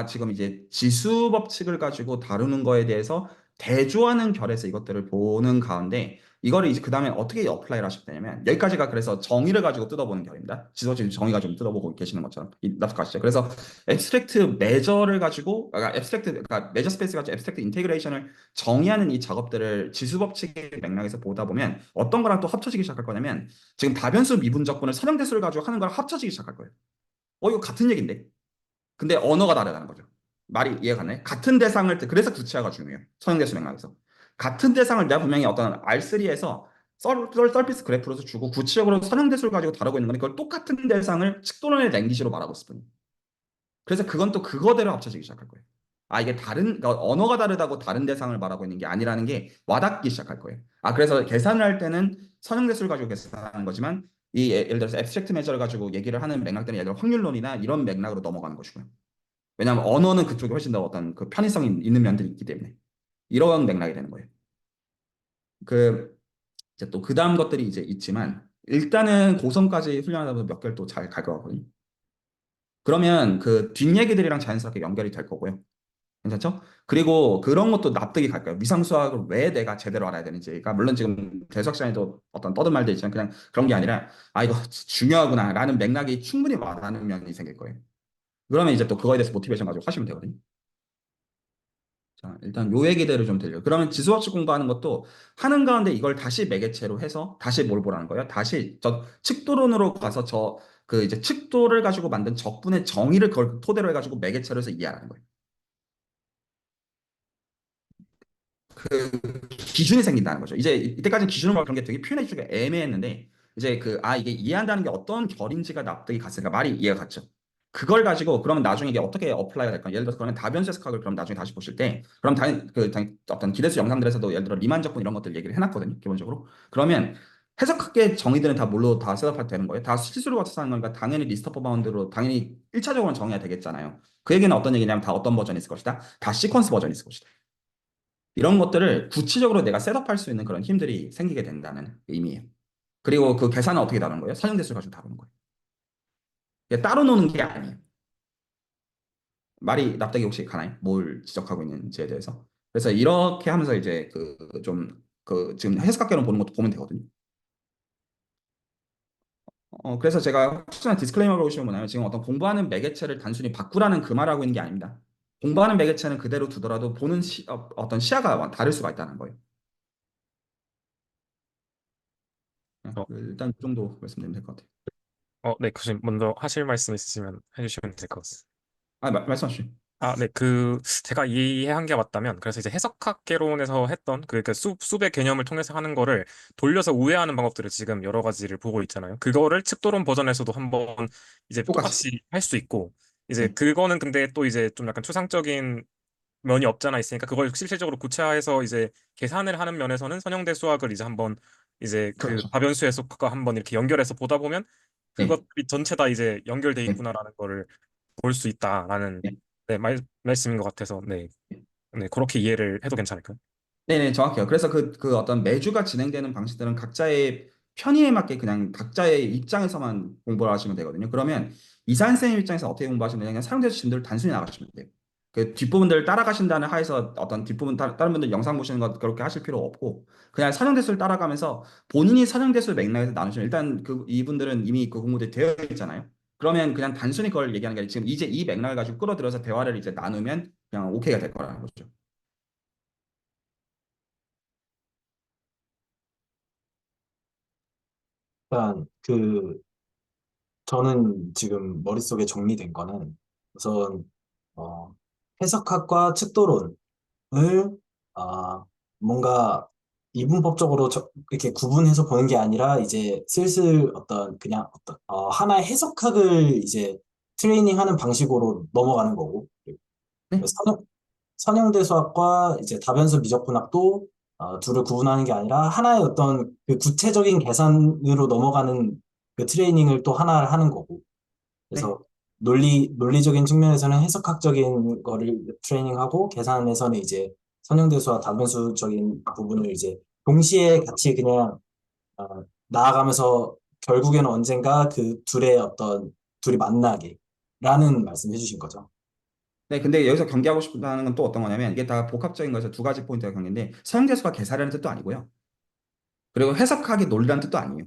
지금 이제 지수 법칙을 가지고 다루는 거에 대해서 대조하는 결에서 이것들을 보는 가운데 이거를 이제 그 다음에 어떻게 어플라이를 하실 거냐면 여기까지가 그래서 정의를 가지고 뜯어보는 결입니다. 지수 법칙 정의 가지고 뜯어보고 계시는 것처럼 납득하시죠? 그래서 앱스트랙트 매저를 가지고 그러니까 매저 스페이스 가지고 앱스트랙트 인테그레이션을 정의하는 이 작업들을 지수 법칙의 맥락에서 보다 보면 어떤 거랑 또 합쳐지기 시작할 거냐면 지금 다변수 미분적분을 선형대수를 가지고 하는 거랑 합쳐지기 시작할 거예요. 이거 같은 얘기인데. 근데 언어가 다르다는 거죠. 말이 이해가 가네. 같은 대상을, 그래서 구체화가 중요해요. 선형대수 맥락에서. 같은 대상을 내가 분명히 어떤 R3에서 서피스 그래프로서 주고 구체적으로 선형대수를 가지고 다루고 있는 거니 그걸 똑같은 대상을 측도론의 랭귀지로 말하고 있을 뿐이에요. 그래서 그건 또 그거대로 합쳐지기 시작할 거예요. 이게 그러니까 언어가 다르다고 다른 대상을 말하고 있는 게 아니라는 게 와닿기 시작할 거예요. 그래서 계산을 할 때는 선형대수를 가지고 계산하는 거지만 예를 들어서 앱스트랙트 메저를 가지고 얘기를 하는 맥락들은 예를 들어 확률론이나 이런 맥락으로 넘어가는 것이고요. 왜냐하면 언어는 그쪽에 훨씬 더 어떤 그 편의성이 있는 면들이 있기 때문에 이런 맥락이 되는 거예요. 그 이제 또 그 다음 것들이 이제 있지만 일단은 고성까지 훈련하다 보면 몇 개를 또 잘 갈 거거든요. 그러면 그 뒷얘기들이랑 자연스럽게 연결이 될 거고요. 괜찮죠? 그리고 그런 것도 납득이 갈 거예요. 위상수학을 왜 내가 제대로 알아야 되는지. 그러니까 물론 지금 대수학 시간에도 어떤 떠든 말도 있지만 그냥 그런 게 아니라 이거 중요하구나 라는 맥락이 충분히 와닿는 면이 생길 거예요. 그러면 이제 또 그거에 대해서 모티베이션 가지고 하시면 되거든요. 자, 일단 요 얘기대로 좀 들려요. 그러면 지수학식 공부하는 것도 하는 가운데 이걸 다시 매개체로 해서 다시 뭘 보라는 거예요? 다시 저 측도론으로 가서 이제 측도를 가지고 만든 적분의 정의를 그걸 토대로 해가지고 매개체로 해서 이해하는 거예요. 기준이 생긴다는 거죠. 이제 이때까지 기준을 그런 게 되게 표현해 주기가 애매했는데 이제 이게 이해한다는 게 어떤 결인지가 납득이 갔으니까 말이 이해가 갔죠. 그걸 가지고 그러면 나중에 이게 어떻게 어플라이가 될까? 예를 들어서 그러면 다변수 해석학을 그럼 나중에 다시 보실 때 그럼 어떤 기대수 영상들에서도 예를 들어 리만적분 이런 것들 얘기를 해놨거든요. 기본적으로. 그러면 해석학계 정의들은 다 뭘로 다 셋업할 되는 거예요? 다 실수로 같이 사는 거니까 당연히 리스트 오브 바운드로 당연히 1차적으로는 정의가 되겠잖아요. 그 얘기는 어떤 얘기냐면 다 어떤 버전이 있을 것이다. 다 시퀀스 버전이 있을 것이다. 이런 것들을 구체적으로 내가 셋업할 수 있는 그런 힘들이 생기게 된다는 의미예요. 그리고 그 계산은 어떻게 다루는 거예요? 선형대수를 가지고 다루는 거예요. 이게 따로 노는 게 아니에요. 말이 납득이 혹시 가나요? 뭘 지적하고 있는지에 대해서. 그래서 이렇게 하면서 이제 지금 해석학개론 보는 것도 보면 되거든요. 그래서 제가 혹시나 디스클레이머를 보시면 뭐냐면 지금 어떤 공부하는 매개체를 단순히 바꾸라는 그 말하고 있는 게 아닙니다. 공부하는 매개체는 그대로 두더라도 보는 어떤 시야가 다를 수가 있다는 거예요. 어, 일단 이 정도 말씀드리면 될 것 같아요. 네, 교수님 먼저 하실 말씀 있으시면 해주시면 될 것 같습니다. 말씀하시죠. 네, 제가 이해한 게 맞다면, 그래서 이제 해석학개론에서 했던 그 숲의 개념을 통해서 하는 거를 돌려서 우회하는 방법들을 지금 여러 가지를 보고 있잖아요. 그거를 측도론 버전에서도 한번 이제 똑같이. 똑같이 할 수 있고, 이제 네. 그거는 근데 또 이제 좀 약간 추상적인 면이 없잖아 있으니까 그걸 실질적으로 구체화해서 이제 계산을 하는 면에서는 선형대 수학을 이제 한번 이제 그 그렇죠. 다변수 해석과 한번 이렇게 연결해서 보다 보면 네. 그것들이 전체 다 이제 연결돼 네. 있구나라는 거를 볼 수 있다라는 네. 네, 말씀인 것 같아서 네, 그렇게 이해를 해도 괜찮을까요? 네네, 정확해요. 그래서 그 어떤 매주가 진행되는 방식들은 각자의 편의에 맞게 그냥 각자의 입장에서만 공부를 하시면 되거든요. 그러면 이산 선생님 입장에서 어떻게 공부하시면 되냐? 그냥 사용자 진도를 단순히 나가시면 돼요. 그 뒷부분들을 따라가신다는 하에서 어떤 뒷부분 다른 분들 영상 보시는 것 그렇게 하실 필요 없고 그냥 선형대수를 따라가면서 본인이 선형대수 맥락에서 나누시면 일단 이분들은 이미 그 공부들이 되어 있잖아요. 그러면 그냥 단순히 그걸 얘기하는 게 아니라 지금 이제 이 맥락을 가지고 끌어들여서 대화를 이제 나누면 그냥 오케이가 될 거라는 거죠. 일단 저는 지금 머릿속에 정리된 거는 우선 어, 해석학과 측도론을 아, 뭔가 이분법적으로 이렇게 구분해서 보는 게 아니라 이제 슬슬 하나의 해석학을 이제 트레이닝하는 방식으로 넘어가는 거고 네? 선형대수학과 이제 다변수 미적분학도 둘을 구분하는 게 아니라 하나의 어떤 그 구체적인 계산으로 넘어가는 그 트레이닝을 또 하나 하는 거고. 네? 그래서 논리적인 측면에서는 해석학적인 거를 트레이닝하고 계산에서는 이제 선형대수와 다변수적인 부분을 이제 동시에 같이 그냥 어, 나아가면서 결국에는 언젠가 그 둘이 만나게 라는 말씀 해주신 거죠. 네, 근데 여기서 경계하고 싶다는 건 또 어떤 거냐면 이게 다 복합적인 거에서 두 가지 포인트가 경계인데 사용재수가 계산이라는 뜻도 아니고요. 그리고 해석하기 논리라는 뜻도 아니에요.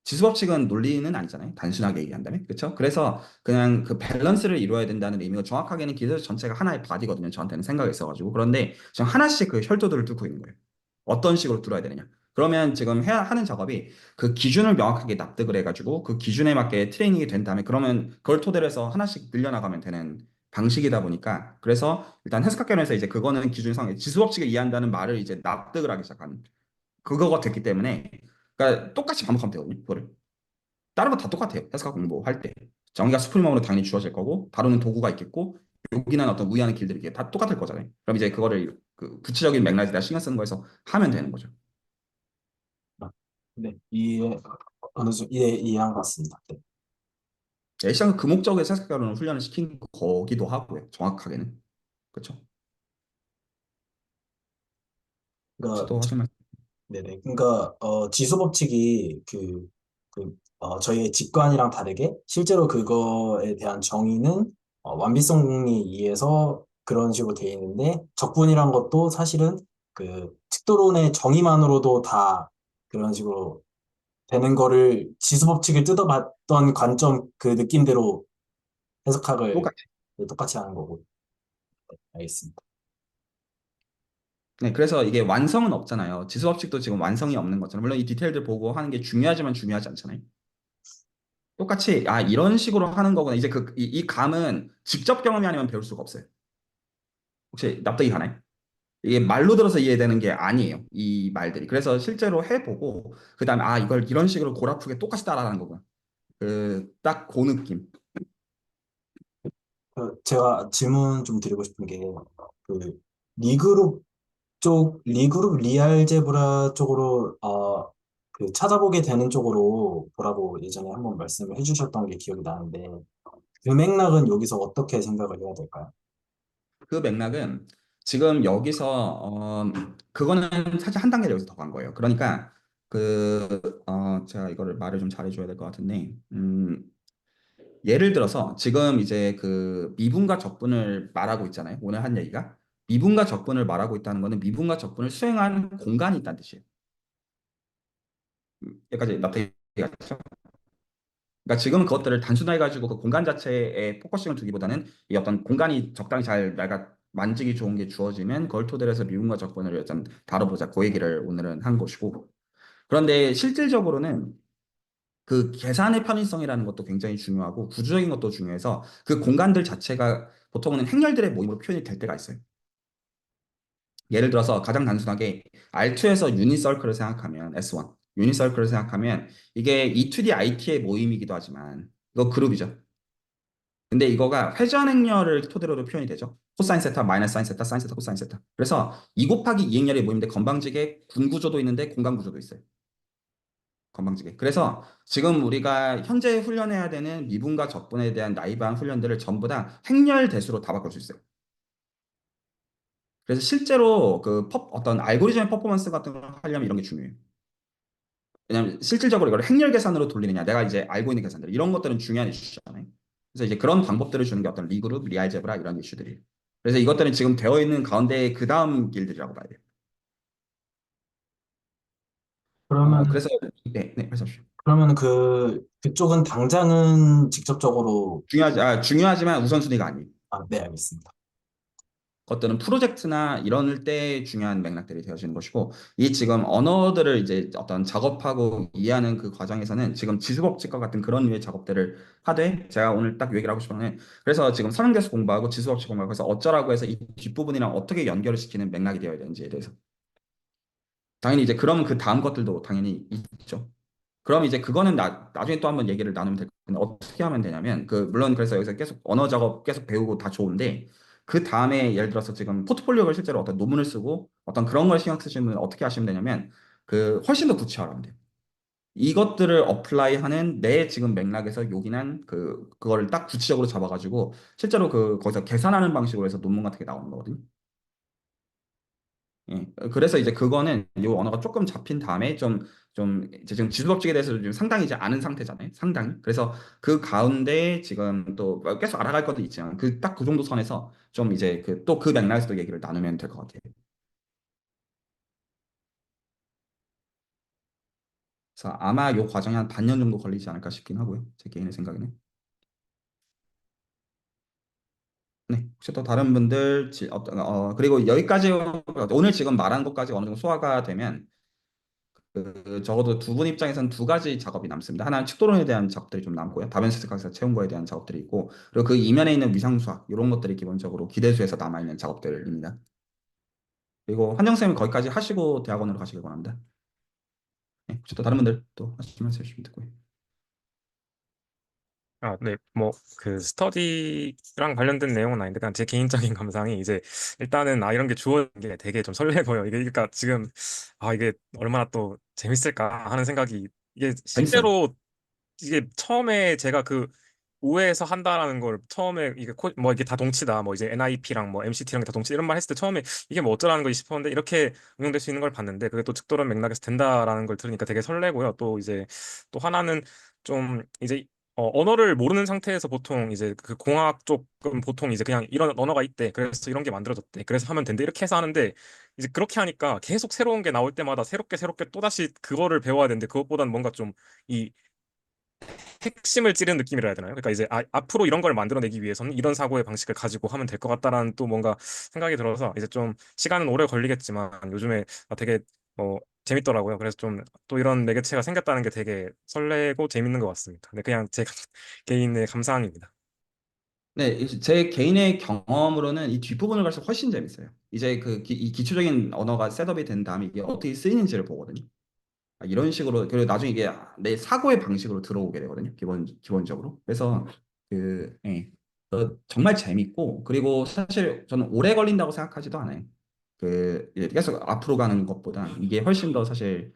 지수법칙은 논리는 아니잖아요. 단순하게 얘기한다면. 그렇죠? 그래서 그냥 그 밸런스를 이루어야 된다는 의미고 정확하게는 기술 전체가 하나의 바디거든요. 저한테는 생각이 있어가지고. 그런데 지금 하나씩 그 혈도들을 뚫고 있는 거예요. 어떤 식으로 뚫어야 되느냐. 그러면 지금 해야 하는 작업이 그 기준을 명확하게 납득을 해가지고 그 기준에 맞게 트레이닝이 된 다음에 그러면 그걸 토대로 해서 하나씩 늘려나가면 되는 방식이다 보니까 그래서 일단 해석학교에서 이제 그거는 기준상 지수법칙을 이해한다는 말을 이제 납득을 하기 시작하는 그거가 됐기 때문에 그러니까 똑같이 반복하면 되거든요. 그거를. 다른 거 다 똑같아요. 해석학 공부할 때. 정의가 수풀림으로 당연히 주어질 거고, 다루는 도구가 있겠고, 여기는 어떤 우위하는 길들이 이게 다 똑같을 거잖아요. 그럼 이제 그거를 그 구체적인 맥락에다 신경 쓰는 거에서 하면 되는 거죠. 아, 네, 어느 정도 이해한 것 같습니다. 네. 시장은 그 목적에서 해석학교는 훈련을 시킨 거기도 하고요. 정확하게는. 그렇죠. 혹시 그러니까 또 하실 말? 네네. 그러니까 지수 법칙이 저희의 직관이랑 다르게 실제로 그거에 대한 정의는 완비성에 의해서 그런 식으로 되어 있는데 적분이란 것도 사실은 그 특도론의 정의만으로도 다 그런 식으로 되는 거를 지수 법칙을 뜯어봤던 관점 그 느낌대로 해석학을 똑같아요. 똑같이 하는 거고. 알겠습니다. 네, 그래서 이게 완성은 없잖아요. 지수법칙도 지금 완성이 없는 것처럼. 물론 이 디테일들 보고 하는 게 중요하지만 중요하지 않잖아요. 똑같이, 아, 이런 식으로 하는 거구나. 이제 이 감은 직접 경험이 아니면 배울 수가 없어요. 혹시 납득이 가나요? 이게 말로 들어서 이해되는 게 아니에요. 이 말들이. 그래서 실제로 해보고, 그 다음에, 아, 이걸 이런 식으로 골아프게 똑같이 따라하는 거구나. 딱 그 느낌. 제가 질문 좀 드리고 싶은 게, 그, 리그룹 리그룹 리알제브라 쪽으로, 찾아보게 되는 쪽으로 보라고 예전에 한번 말씀을 해주셨던 게 기억이 나는데, 그 맥락은 여기서 어떻게 생각을 해야 될까요? 그 맥락은 지금 여기서, 그거는 사실 한 단계 여기서 더 간 거예요. 그러니까, 제가 이거를 말을 좀 잘해줘야 될 것 같은데, 예를 들어서 지금 이제 그 미분과 적분을 말하고 있잖아요. 오늘 한 얘기가. 미분과 적분을 말하고 있다는 거는 미분과 적분을 수행한 공간이 있다는 뜻이에요. 여기까지 납득이 갔죠? 그러니까 지금은 그것들을 단순화해가지고 그 공간 자체에 포커싱을 두기보다는 이 어떤 공간이 적당히 잘 내가 만지기 좋은 게 주어지면 그걸 토대로 해서 미분과 적분을 일단 다뤄보자. 그 얘기를 오늘은 한 것이고. 그런데 실질적으로는 그 계산의 편의성이라는 것도 굉장히 중요하고 구조적인 것도 중요해서 그 공간들 자체가 보통은 행렬들의 모임으로 표현이 될 때가 있어요. 예를 들어서 가장 단순하게 R2에서 유니서클을 생각하면 S1, 유니서클을 생각하면 이게 E2D IT의 모임이기도 하지만 이거 그룹이죠. 근데 이거가 회전 행렬을 토대로도 표현이 되죠. 코사인 세타, 마이너스 사인 세타, 사인 세타, 코사인 세타. 그래서 2 곱하기 2 행렬의 모임인데 건방지게 군 구조도 있는데 공간 구조도 있어요. 건방지게. 그래서 지금 우리가 현재 훈련해야 되는 미분과 적분에 대한 나이브한 훈련들을 전부 다 행렬 대수로 다 바꿀 수 있어요. 그래서 실제로 어떤 알고리즘의 퍼포먼스 같은 걸 하려면 이런 게 중요해요. 왜냐하면 실질적으로 이걸 행렬 계산으로 돌리느냐, 내가 이제 알고 있는 계산들 이런 것들은 중요한 이슈잖아요. 그래서 이제 그런 방법들을 주는 게 어떤 리그룹, 리알제브라 이런 이슈들이에요. 그래서 이것들은 지금 되어 있는 가운데 그 다음 길들이라고 봐야 돼요. 그러면, 그래서 네, 말씀하십시오. 그러면 그쪽은 당장은 직접적으로, 중요하지만 우선순위가 아니에요. 네, 알겠습니다. 것들은 프로젝트나 이런 때 중요한 맥락들이 되어지는 것이고, 이 지금 언어들을 이제 어떤 작업하고 이해하는 그 과정에서는 지금 지수법칙과 같은 그런 류의 작업들을 하되, 제가 오늘 딱 얘기를 하고 싶은 건, 그래서 지금 선행대수 공부하고 지수법칙 공부하고 해서 어쩌라고 해서 이 뒷부분이랑 어떻게 연결을 시키는 맥락이 되어야 되는지에 대해서. 당연히 이제 그러면 그 다음 것들도 당연히 있죠. 그럼 이제 그거는 나중에 또 한번 얘기를 나누면 될 텐데, 어떻게 하면 되냐면, 물론 그래서 여기서 계속 언어 작업 계속 배우고 다 좋은데, 그 다음에 예를 들어서 지금 포트폴리오를 실제로 어떤 논문을 쓰고 어떤 그런 걸 신경 쓰시는 분은 어떻게 하시면 되냐면, 훨씬 더 구체화하면 돼요. 이것들을 어플라이하는 내 지금 맥락에서 요긴한 그거를 딱 구체적으로 잡아가지고 실제로 거기서 계산하는 방식으로 해서 논문 같은 게 나오는 거거든요. 예. 그래서 이제 그거는 이 언어가 조금 잡힌 다음에 이제 지금 지수법칙에 대해서 좀 상당히 이제 아는 상태잖아요. 상당히. 그래서 그 가운데 지금 또 계속 알아갈 것도 있지만 딱 그 정도 선에서 좀 이제 또 그 맥락에서 도 얘기를 나누면 될 것 같아요. 그래서 아마 이 과정이 한 반년 정도 걸리지 않을까 싶긴 하고요. 제 개인의 생각에는. 네. 혹시 또 다른 분들, 그리고 여기까지, 오늘 지금 말한 것까지 어느 정도 소화가 되면 적어도 두 분 입장에서는 두 가지 작업이 남습니다. 하나는 측도론에 대한 작업들이 좀 남고요. 다변수 각에서 채운 거에 대한 작업들이 있고, 그리고 그 이면에 있는 위상수학, 이런 것들이 기본적으로 기대수에서 남아있는 작업들입니다. 그리고 한정쌤은 거기까지 하시고 대학원으로 가시길 바랍니다. 네, 혹시 또 다른 분들 또 하실 말씀 해주시면 듣고요. 아, 네, 뭐, 그, 스터디랑 관련된 내용은 아닌데, 그냥 제 개인적인 감상이 이제, 일단은, 이런 게 주어진 게 되게 좀 설레고요. 이게, 그러니까 지금, 이게 얼마나 또 재밌을까 하는 생각이, 이게 재밌어요. 실제로, 이게 처음에 제가 오해해서 한다라는 걸 처음에, 뭐, 이게 다 동치다, 뭐, 이제 NIP랑 뭐, MCT랑 다 동치다, 이런 말 했을 때 처음에 이게 뭐 어쩌라는 거지 싶었는데, 이렇게 응용될 수 있는 걸 봤는데, 그게 또 측도론 맥락에서 된다라는 걸 들으니까 되게 설레고요. 또 이제, 또 하나는 좀, 이제, 언어를 모르는 상태에서 보통 이제 그 공학 쪽은 보통 이제 그냥 이런 언어가 있대. 그래서 이런 게 만들어졌대. 그래서 하면 된대. 이렇게 해서 하는데 이제 그렇게 하니까 계속 새로운 게 나올 때마다 새롭게 새롭게 또다시 그거를 배워야 되는데 그것보다는 뭔가 좀 이 핵심을 찌르는 느낌이라 해야 되나요? 그러니까 이제 앞으로 이런 걸 만들어내기 위해서는 이런 사고의 방식을 가지고 하면 될 것 같다라는 또 뭔가 생각이 들어서 이제 좀 시간은 오래 걸리겠지만 요즘에 되게 재밌더라고요. 그래서 좀 또 이런 매개체가 생겼다는 게 되게 설레고 재밌는 것 같습니다. 네, 그냥 제 개인의 감상입니다. 네, 이제 제 개인의 경험으로는 이 뒷부분을 갈수록 훨씬 재밌어요. 이제 이 기초적인 언어가 셋업이 된 다음에 이게 어떻게 쓰이는지를 보거든요. 이런 식으로, 그리고 나중에 이게 내 사고의 방식으로 들어오게 되거든요. 기본적으로. 그래서 예. 정말 재밌고, 그리고 사실 저는 오래 걸린다고 생각하지도 않아요. 계속 앞으로 가는 것보다 이게 훨씬 더 사실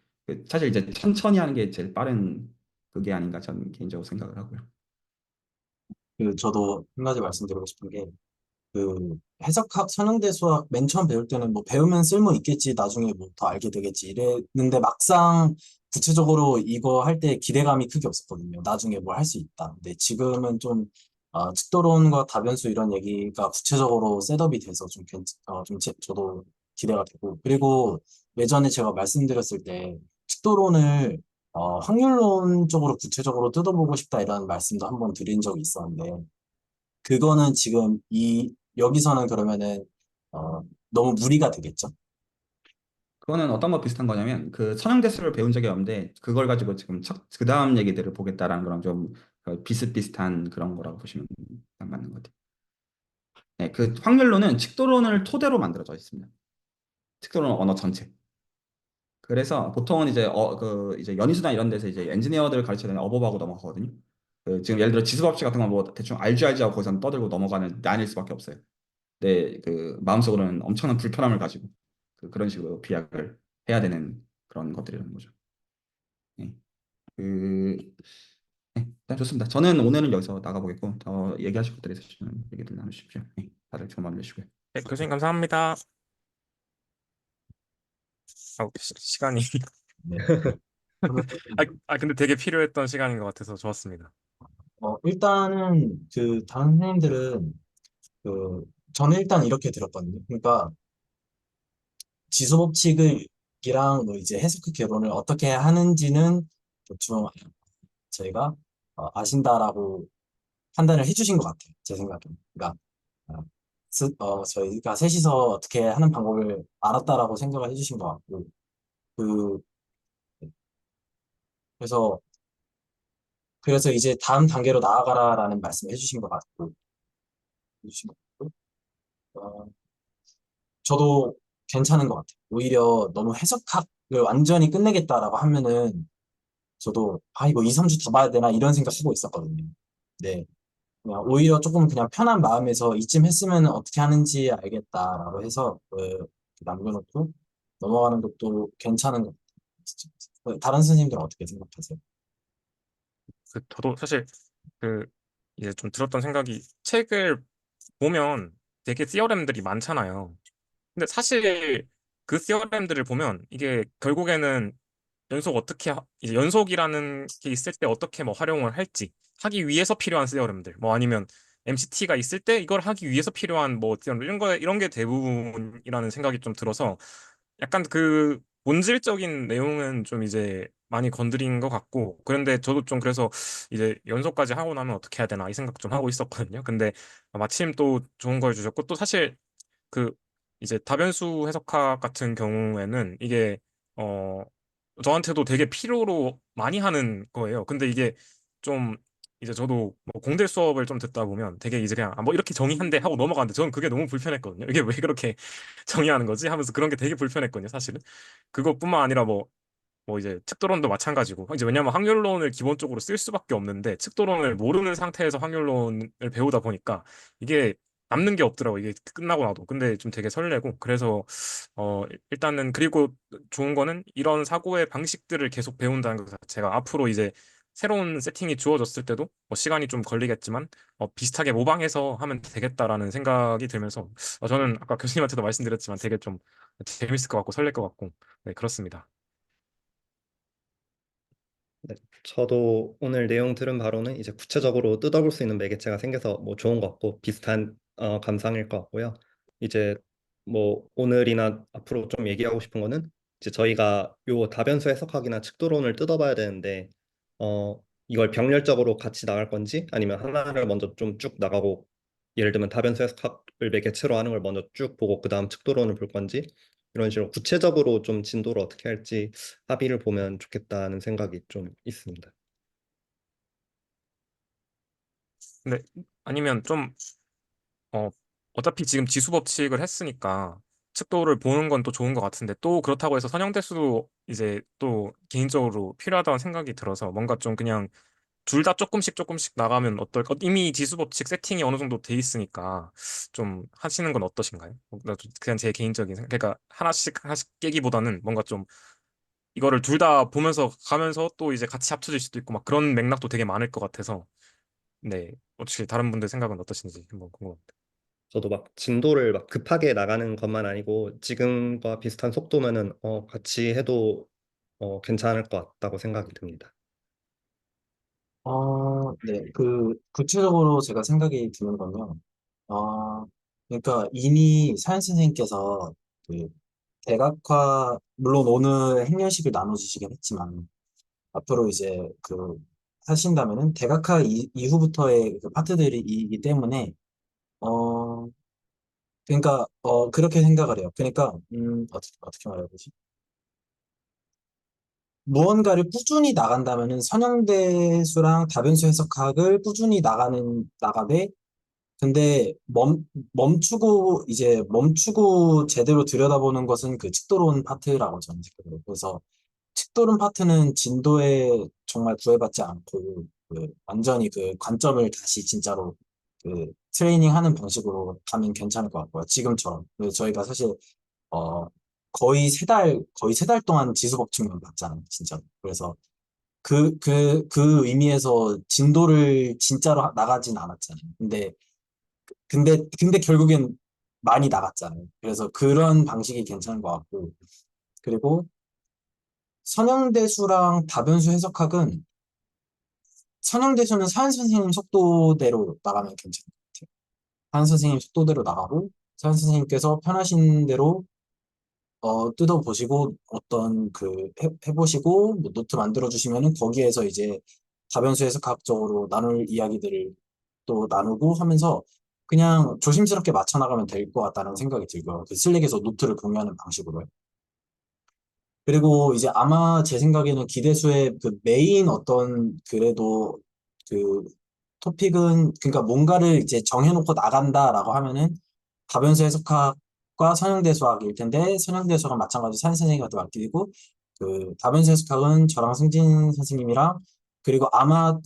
이제 천천히 하는 게 제일 빠른 그게 아닌가 저는 개인적으로 생각을 하고요. 저도 한 가지 말씀드리고 싶은 게, 해석학, 선형대 수학 맨 처음 배울 때는 뭐 배우면 쓸모 있겠지, 나중에 뭐 더 알게 되겠지 이랬는데 막상 구체적으로 이거 할 때 기대감이 크게 없었거든요. 나중에 뭘 할 수 있다. 근데 지금은 좀, 측도론과 다변수 이런 얘기가 구체적으로 셋업이 돼서 저도 기대가 되고. 그리고 예전에 제가 말씀드렸을 때 측도론을 확률론 쪽으로 구체적으로 뜯어보고 싶다 이런 말씀도 한번 드린 적이 있었는데, 그거는 지금 여기서는 그러면은, 어, 너무 무리가 되겠죠? 그거는 어떤 거 비슷한 거냐면 선형대수를 배운 적이 없는데 그걸 가지고 지금 그 다음 얘기들을 보겠다라는 그런 좀 비슷비슷한 그런 거라고 보시면 딱 맞는 것 같아요. 네, 확률론은 칙도론을 토대로 만들어져 있습니다. 칙도론 언어 전체. 그래서 보통은 이제 연희수나 이런 데서 이제 엔지니어들 가르치는 어법하고 넘어가거든요. 지금 예를 들어 지수법칙 같은 거 뭐 대충 알지 하고 거기서 떠들고 넘어가는 난일 수밖에 없어요. 네, 마음속으로는 엄청난 불편함을 가지고 그런 식으로 비약을 해야 되는 그런 것들이라는 거죠. 네. 그, 네, 일단 좋습니다. 저는 오늘은 여기서 나가보겠고, 더 얘기하실 것들이 있으시면 얘기들 나누십시오. 네, 다들 좋은 밤 되시고요. 네, 교수님 감사합니다. 시간이 네. 그러면, 근데 되게 필요했던 시간인 것 같아서 좋았습니다. 일단은, 다른 선생님들은, 저는 일단 이렇게 들었거든요. 그러니까, 지수법칙이랑 뭐 이제 해석학 개론을 어떻게 하는지는 대충 저희가 아신다라고 판단을 해주신 것 같아요. 제 생각에는. 그러니까, 저희가 셋이서 어떻게 하는 방법을 알았다라고 생각을 해주신 것 같고, 그, 그래서, 그래서 이제 다음 단계로 나아가라라는 말씀을 해주신 것 같고, 해주신 것 같고, 어, 저도 괜찮은 것 같아요. 오히려 너무 해석학을 완전히 끝내겠다라고 하면은, 저도, 이거 2, 3주 더 봐야 되나, 이런 생각 하고 있었거든요. 네. 그냥 오히려 조금 그냥 편한 마음에서 이쯤 했으면 어떻게 하는지 알겠다라고 해서 남겨놓고 넘어가는 것도 괜찮은 것 같아요. 진짜. 다른 선생님들은 어떻게 생각하세요? 저도 사실 그 이제 좀 들었던 생각이 책을 보면 되게 시어램들이 많잖아요. 근데 사실 그 시어램들을 보면 이게 결국에는 이제 연속이라는 게 있을 때 어떻게 뭐 활용을 할지 하기 위해서 필요한 시어램들 뭐 아니면 MCT가 있을 때 이걸 하기 위해서 필요한 뭐 시어램 이런 게 대부분이라는 생각이 좀 들어서 약간 그 본질적인 내용은 좀 이제 많이 건드린 것 같고 그런데 저도 좀 그래서 이제 연속까지 하고 나면 어떻게 해야 되나 이 생각 좀 하고 있었거든요. 근데 마침 또 좋은 걸 주셨고 또 사실 그 이제 다변수 해석학 같은 경우에는 이게 어 저한테도 되게 필요로 많이 하는 거예요. 근데 이게 좀 이제 저도 뭐 공대 수업을 좀 듣다 보면 되게 이제 그냥 뭐 이렇게 정의한대 하고 넘어가는데 저는 그게 너무 불편했거든요. 이게 왜 그렇게 정의하는 거지 하면서 그런 게 되게 불편했거든요, 사실은. 그것뿐만 아니라 뭐 이제 측도론도 마찬가지고 이제 왜냐면 확률론을 기본적으로 쓸 수밖에 없는데 측도론을 모르는 상태에서 확률론을 배우다 보니까 이게 남는 게 없더라고 이게 끝나고 나도 근데 좀 되게 설레고 그래서 일단은 그리고 좋은 거는 이런 사고의 방식들을 계속 배운다는 것 자체가 앞으로 이제 새로운 세팅이 주어졌을 때도 뭐 시간이 좀 걸리겠지만 비슷하게 모방해서 하면 되겠다라는 생각이 들면서 저는 아까 교수님한테도 말씀드렸지만 되게 좀 재밌을 것 같고 설렐 것 같고 네 그렇습니다. 네, 저도 오늘 내용 들은 바로는 이제 구체적으로 뜯어볼 수 있는 매개체가 생겨서 뭐 좋은 것 같고 비슷한 감상일 것 같고요. 이제 뭐 오늘이나 앞으로 좀 얘기하고 싶은 거는 이제 저희가 요 다변수 해석학이나 측도론을 뜯어봐야 되는데 이걸 병렬적으로 같이 나갈 건지 아니면 하나를 먼저 좀 쭉 나가고 예를 들면 다변수 해석학을 매개체로 하는 걸 먼저 쭉 보고 그 다음 측도론을 볼 건지 이런 식으로 구체적으로 좀 진도를 어떻게 할지 합의를 보면 좋겠다는 생각이 좀 있습니다. 근데 아니면 좀 어, 어차피 지금 지수 법칙을 했으니까 척도를 보는 건 또 좋은 것 같은데 또 그렇다고 해서 선형대수도 이제 또 개인적으로 필요하다는 생각이 들어서 뭔가 좀 그냥 둘 다 조금씩 조금씩 나가면 어떨까? 이미 지수 법칙 세팅이 어느 정도 돼 있으니까 좀 하시는 건 어떠신가요? 그냥 제 개인적인 생각. 그러니까 하나씩 하나씩 깨기보다는 뭔가 좀 이거를 둘 다 보면서 가면서 또 이제 같이 합쳐질 수도 있고 막 그런 맥락도 되게 많을 것 같아서 네. 혹시 다른 분들 생각은 어떠신지 한번 궁금합니다. 저도 막 진도를 막 급하게 나가는 것만 아니고 지금과 비슷한 속도면은 같이 해도 괜찮을 것 같다고 생각이 듭니다. 네. 구체적으로 제가 생각이 드는 건요. 그러니까 이미 사연 선생님께서 그 물론 오늘 행렬식을 나눠주시긴 했지만, 앞으로 이제 하신다면은 대각화 이후부터의 그 파트들이기 때문에, 어, 그러니까, 그렇게 생각을 해요. 그러니까, 어떻게 말해야 되지? 무언가를 꾸준히 나간다면은 선형대수랑 다변수 해석학을 꾸준히 나가되, 근데 멈추고 제대로 들여다보는 것은 그 측도론 파트라고 저는 생각해요. 그래서 측도론 파트는 진도에 정말 구애받지 않고 완전히 그 관점을 다시 진짜로 트레이닝하는 방식으로 가면 괜찮을 것 같고요. 지금처럼. 그래서 저희가 사실 어 거의 세 달 동안 지수법칙만 봤잖아요, 진짜. 그래서 그 의미에서 진도를 진짜로 나가진 않았잖아요. 근데 결국엔 많이 나갔잖아요. 그래서 그런 방식이 괜찮은 것 같고, 그리고 선형대수랑 다변수 해석학은 선형대수는 사연 선생님 속도대로 나가면 괜찮은 것 같아요. 사연 선생님 속도대로 나가고, 사연 선생님께서 편하신 대로 뜯어보시고, 해보시고, 뭐 노트 만들어주시면은 거기에서 이제 다변수 해석학적으로 나눌 이야기들을 또 나누고 하면서 그냥 조심스럽게 맞춰 나가면 될 것 같다는 생각이 들고요. 그 슬랙에서 노트를 공유하는 방식으로요. 그리고 이제 아마 제 생각에는 기대수의 그 메인 어떤 그래도 그 토픽은 그러니까 뭔가를 이제 정해놓고 나간다라고 하면은 다변수 해석학과 선형대 수학일 텐데 선형대 수학은 마찬가지로 사인 선생님한테 맡기고 그 다변수 해석학은 저랑 승진 선생님이랑 그리고 아마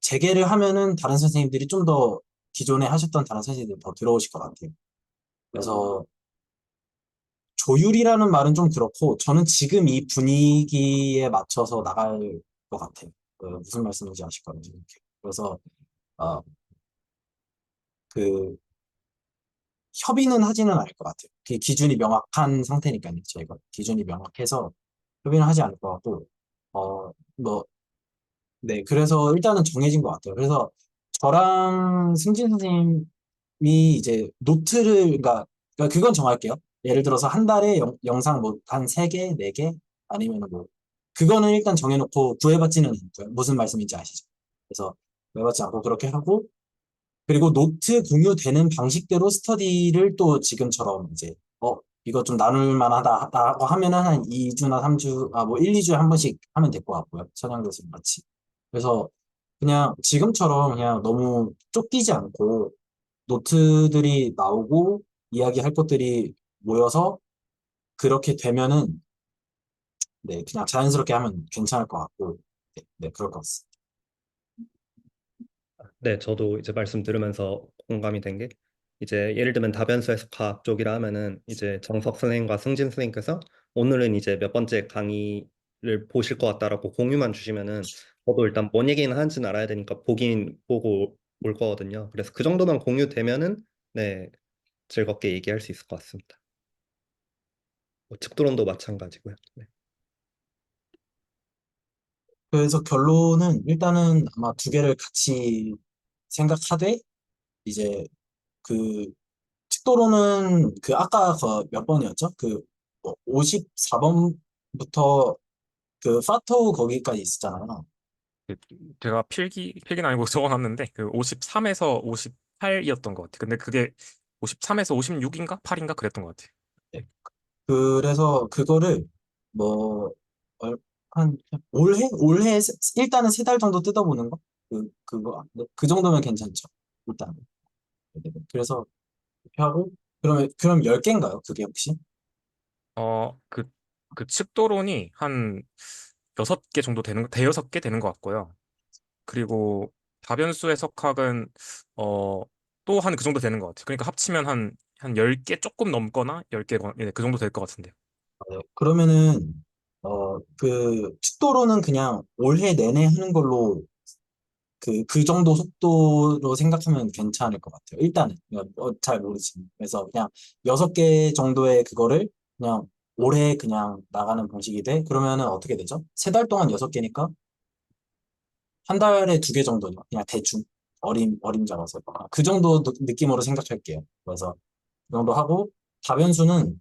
재개를 하면은 다른 선생님들이 좀 더 기존에 하셨던 다른 선생님들이 더 들어오실 것 같아요. 그래서 조율이라는 말은 좀 그렇고 저는 지금 이 분위기에 맞춰서 나갈 것 같아요. 무슨 말씀인지 아실 거예요. 이렇게. 그래서 어, 그 협의는 하지는 않을 것 같아요. 그 기준이 명확한 상태니까요. 저희가 기준이 명확해서 협의는 하지 않을 것 같고 뭐 네, 그래서 일단은 정해진 것 같아요. 그래서 저랑 승진 선생님이 이제 노트를, 그러니까 그건 정할게요. 예를 들어서 한 달에 영상 뭐 한 3개, 4개? 아니면 뭐, 그거는 일단 정해놓고 구애받지는 않고요. 무슨 말씀인지 아시죠? 그래서 구애받지 않고 그렇게 하고, 그리고 노트 공유되는 방식대로 스터디를 또 지금처럼 이제, 이거 좀 나눌 만하다고 하면은 한 2주나 3주, 뭐 1, 2주에 한 번씩 하면 될 것 같고요. 선양 교수님 같이. 그래서 그냥 지금처럼 그냥 너무 쫓기지 않고 노트들이 나오고 이야기할 것들이 모여서 그렇게 되면은 네, 그냥 자연스럽게 하면 괜찮을 것 같고 네, 그럴 것 같습니다. 네, 저도 이제 말씀 들으면서 공감이 된 게 이제 예를 들면 다변수 해석학 쪽이라 하면은 이제 정석 선생님과 승진 선생님께서 오늘은 이제 몇 번째 강의를 보실 것 같다라고 공유만 주시면은 저도 일단 뭔 얘기는 하는지는 알아야 되니까 보긴 보고 올 거거든요. 그래서 그 정도만 공유되면은 네, 즐겁게 얘기할 수 있을 것 같습니다. 뭐 측도론도 마찬가지고요. 네. 그래서 결론은 일단은 아마 두 개를 같이 생각하되 이제 그 식도로는 그 아까 그 몇 번이었죠? 그 54번부터 그 파토 거기까지 있었잖아요. 그 제가 필기는 아니고 적어놨는데 그 53에서 58이었던 것 같아요. 근데 그게 53에서 56인가 8인가 그랬던 것 같아요. 네. 그래서 그거를 뭐 한 올해 일단은 3달 정도 뜯어보는 거? 그거 네, 그 정도면 괜찮죠. 일단. 네, 네. 그래서 이렇게 하고 그럼 10개인가요? 그게 혹시? 그, 그 측도론이 한 6개 정도 대여섯 개 되는 것 같고요. 그리고 다변수 해석학은, 또 한 그 정도 되는 것 같아요. 그러니까 합치면 한 10개 조금 넘거나 10개, 그 정도 될 것 같은데요. 네, 그러면은 그 축도로는 그냥 올해 내내 하는 걸로 그 정도 속도로 생각하면 괜찮을 것 같아요. 일단은 잘 모르지만 그래서 그냥 6개 정도의 그거를 그냥 올해 그냥 나가는 방식이 돼. 그러면은 어떻게 되죠? 3달 동안 6개니까 한 달에 2개 정도요. 그냥 대충 어림 잡아서 그 정도 느낌으로 생각할게요. 그래서 그 정도 하고 다변수는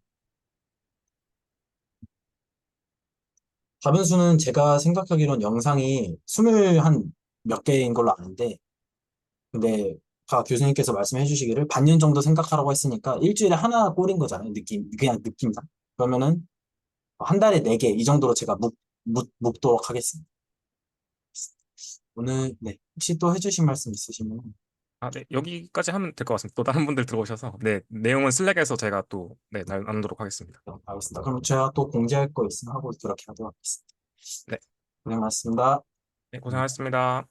다변수는 제가 생각하기로는 영상이 20한 몇 개인 걸로 아는데 근데 가 교수님께서 말씀해 주시기를 반년 정도 생각하라고 했으니까 일주일에 하나 꼴인 거잖아요. 그냥 느낌상. 그러면은 한 달에 4개 이 정도로 제가 묵도록 하겠습니다. 오늘 네 혹시 또 해주신 말씀 있으시면 아, 네. 여기까지 하면 될 것 같습니다. 또 다른 분들 들어오셔서. 네. 내용은 슬랙에서 제가 또, 네, 나누도록 하겠습니다. 알겠습니다. 그럼 제가 또 공지할 거 있으면 하고 그렇게 하도록 하겠습니다. 네. 고생 많습니다. 네, 고생하셨습니다.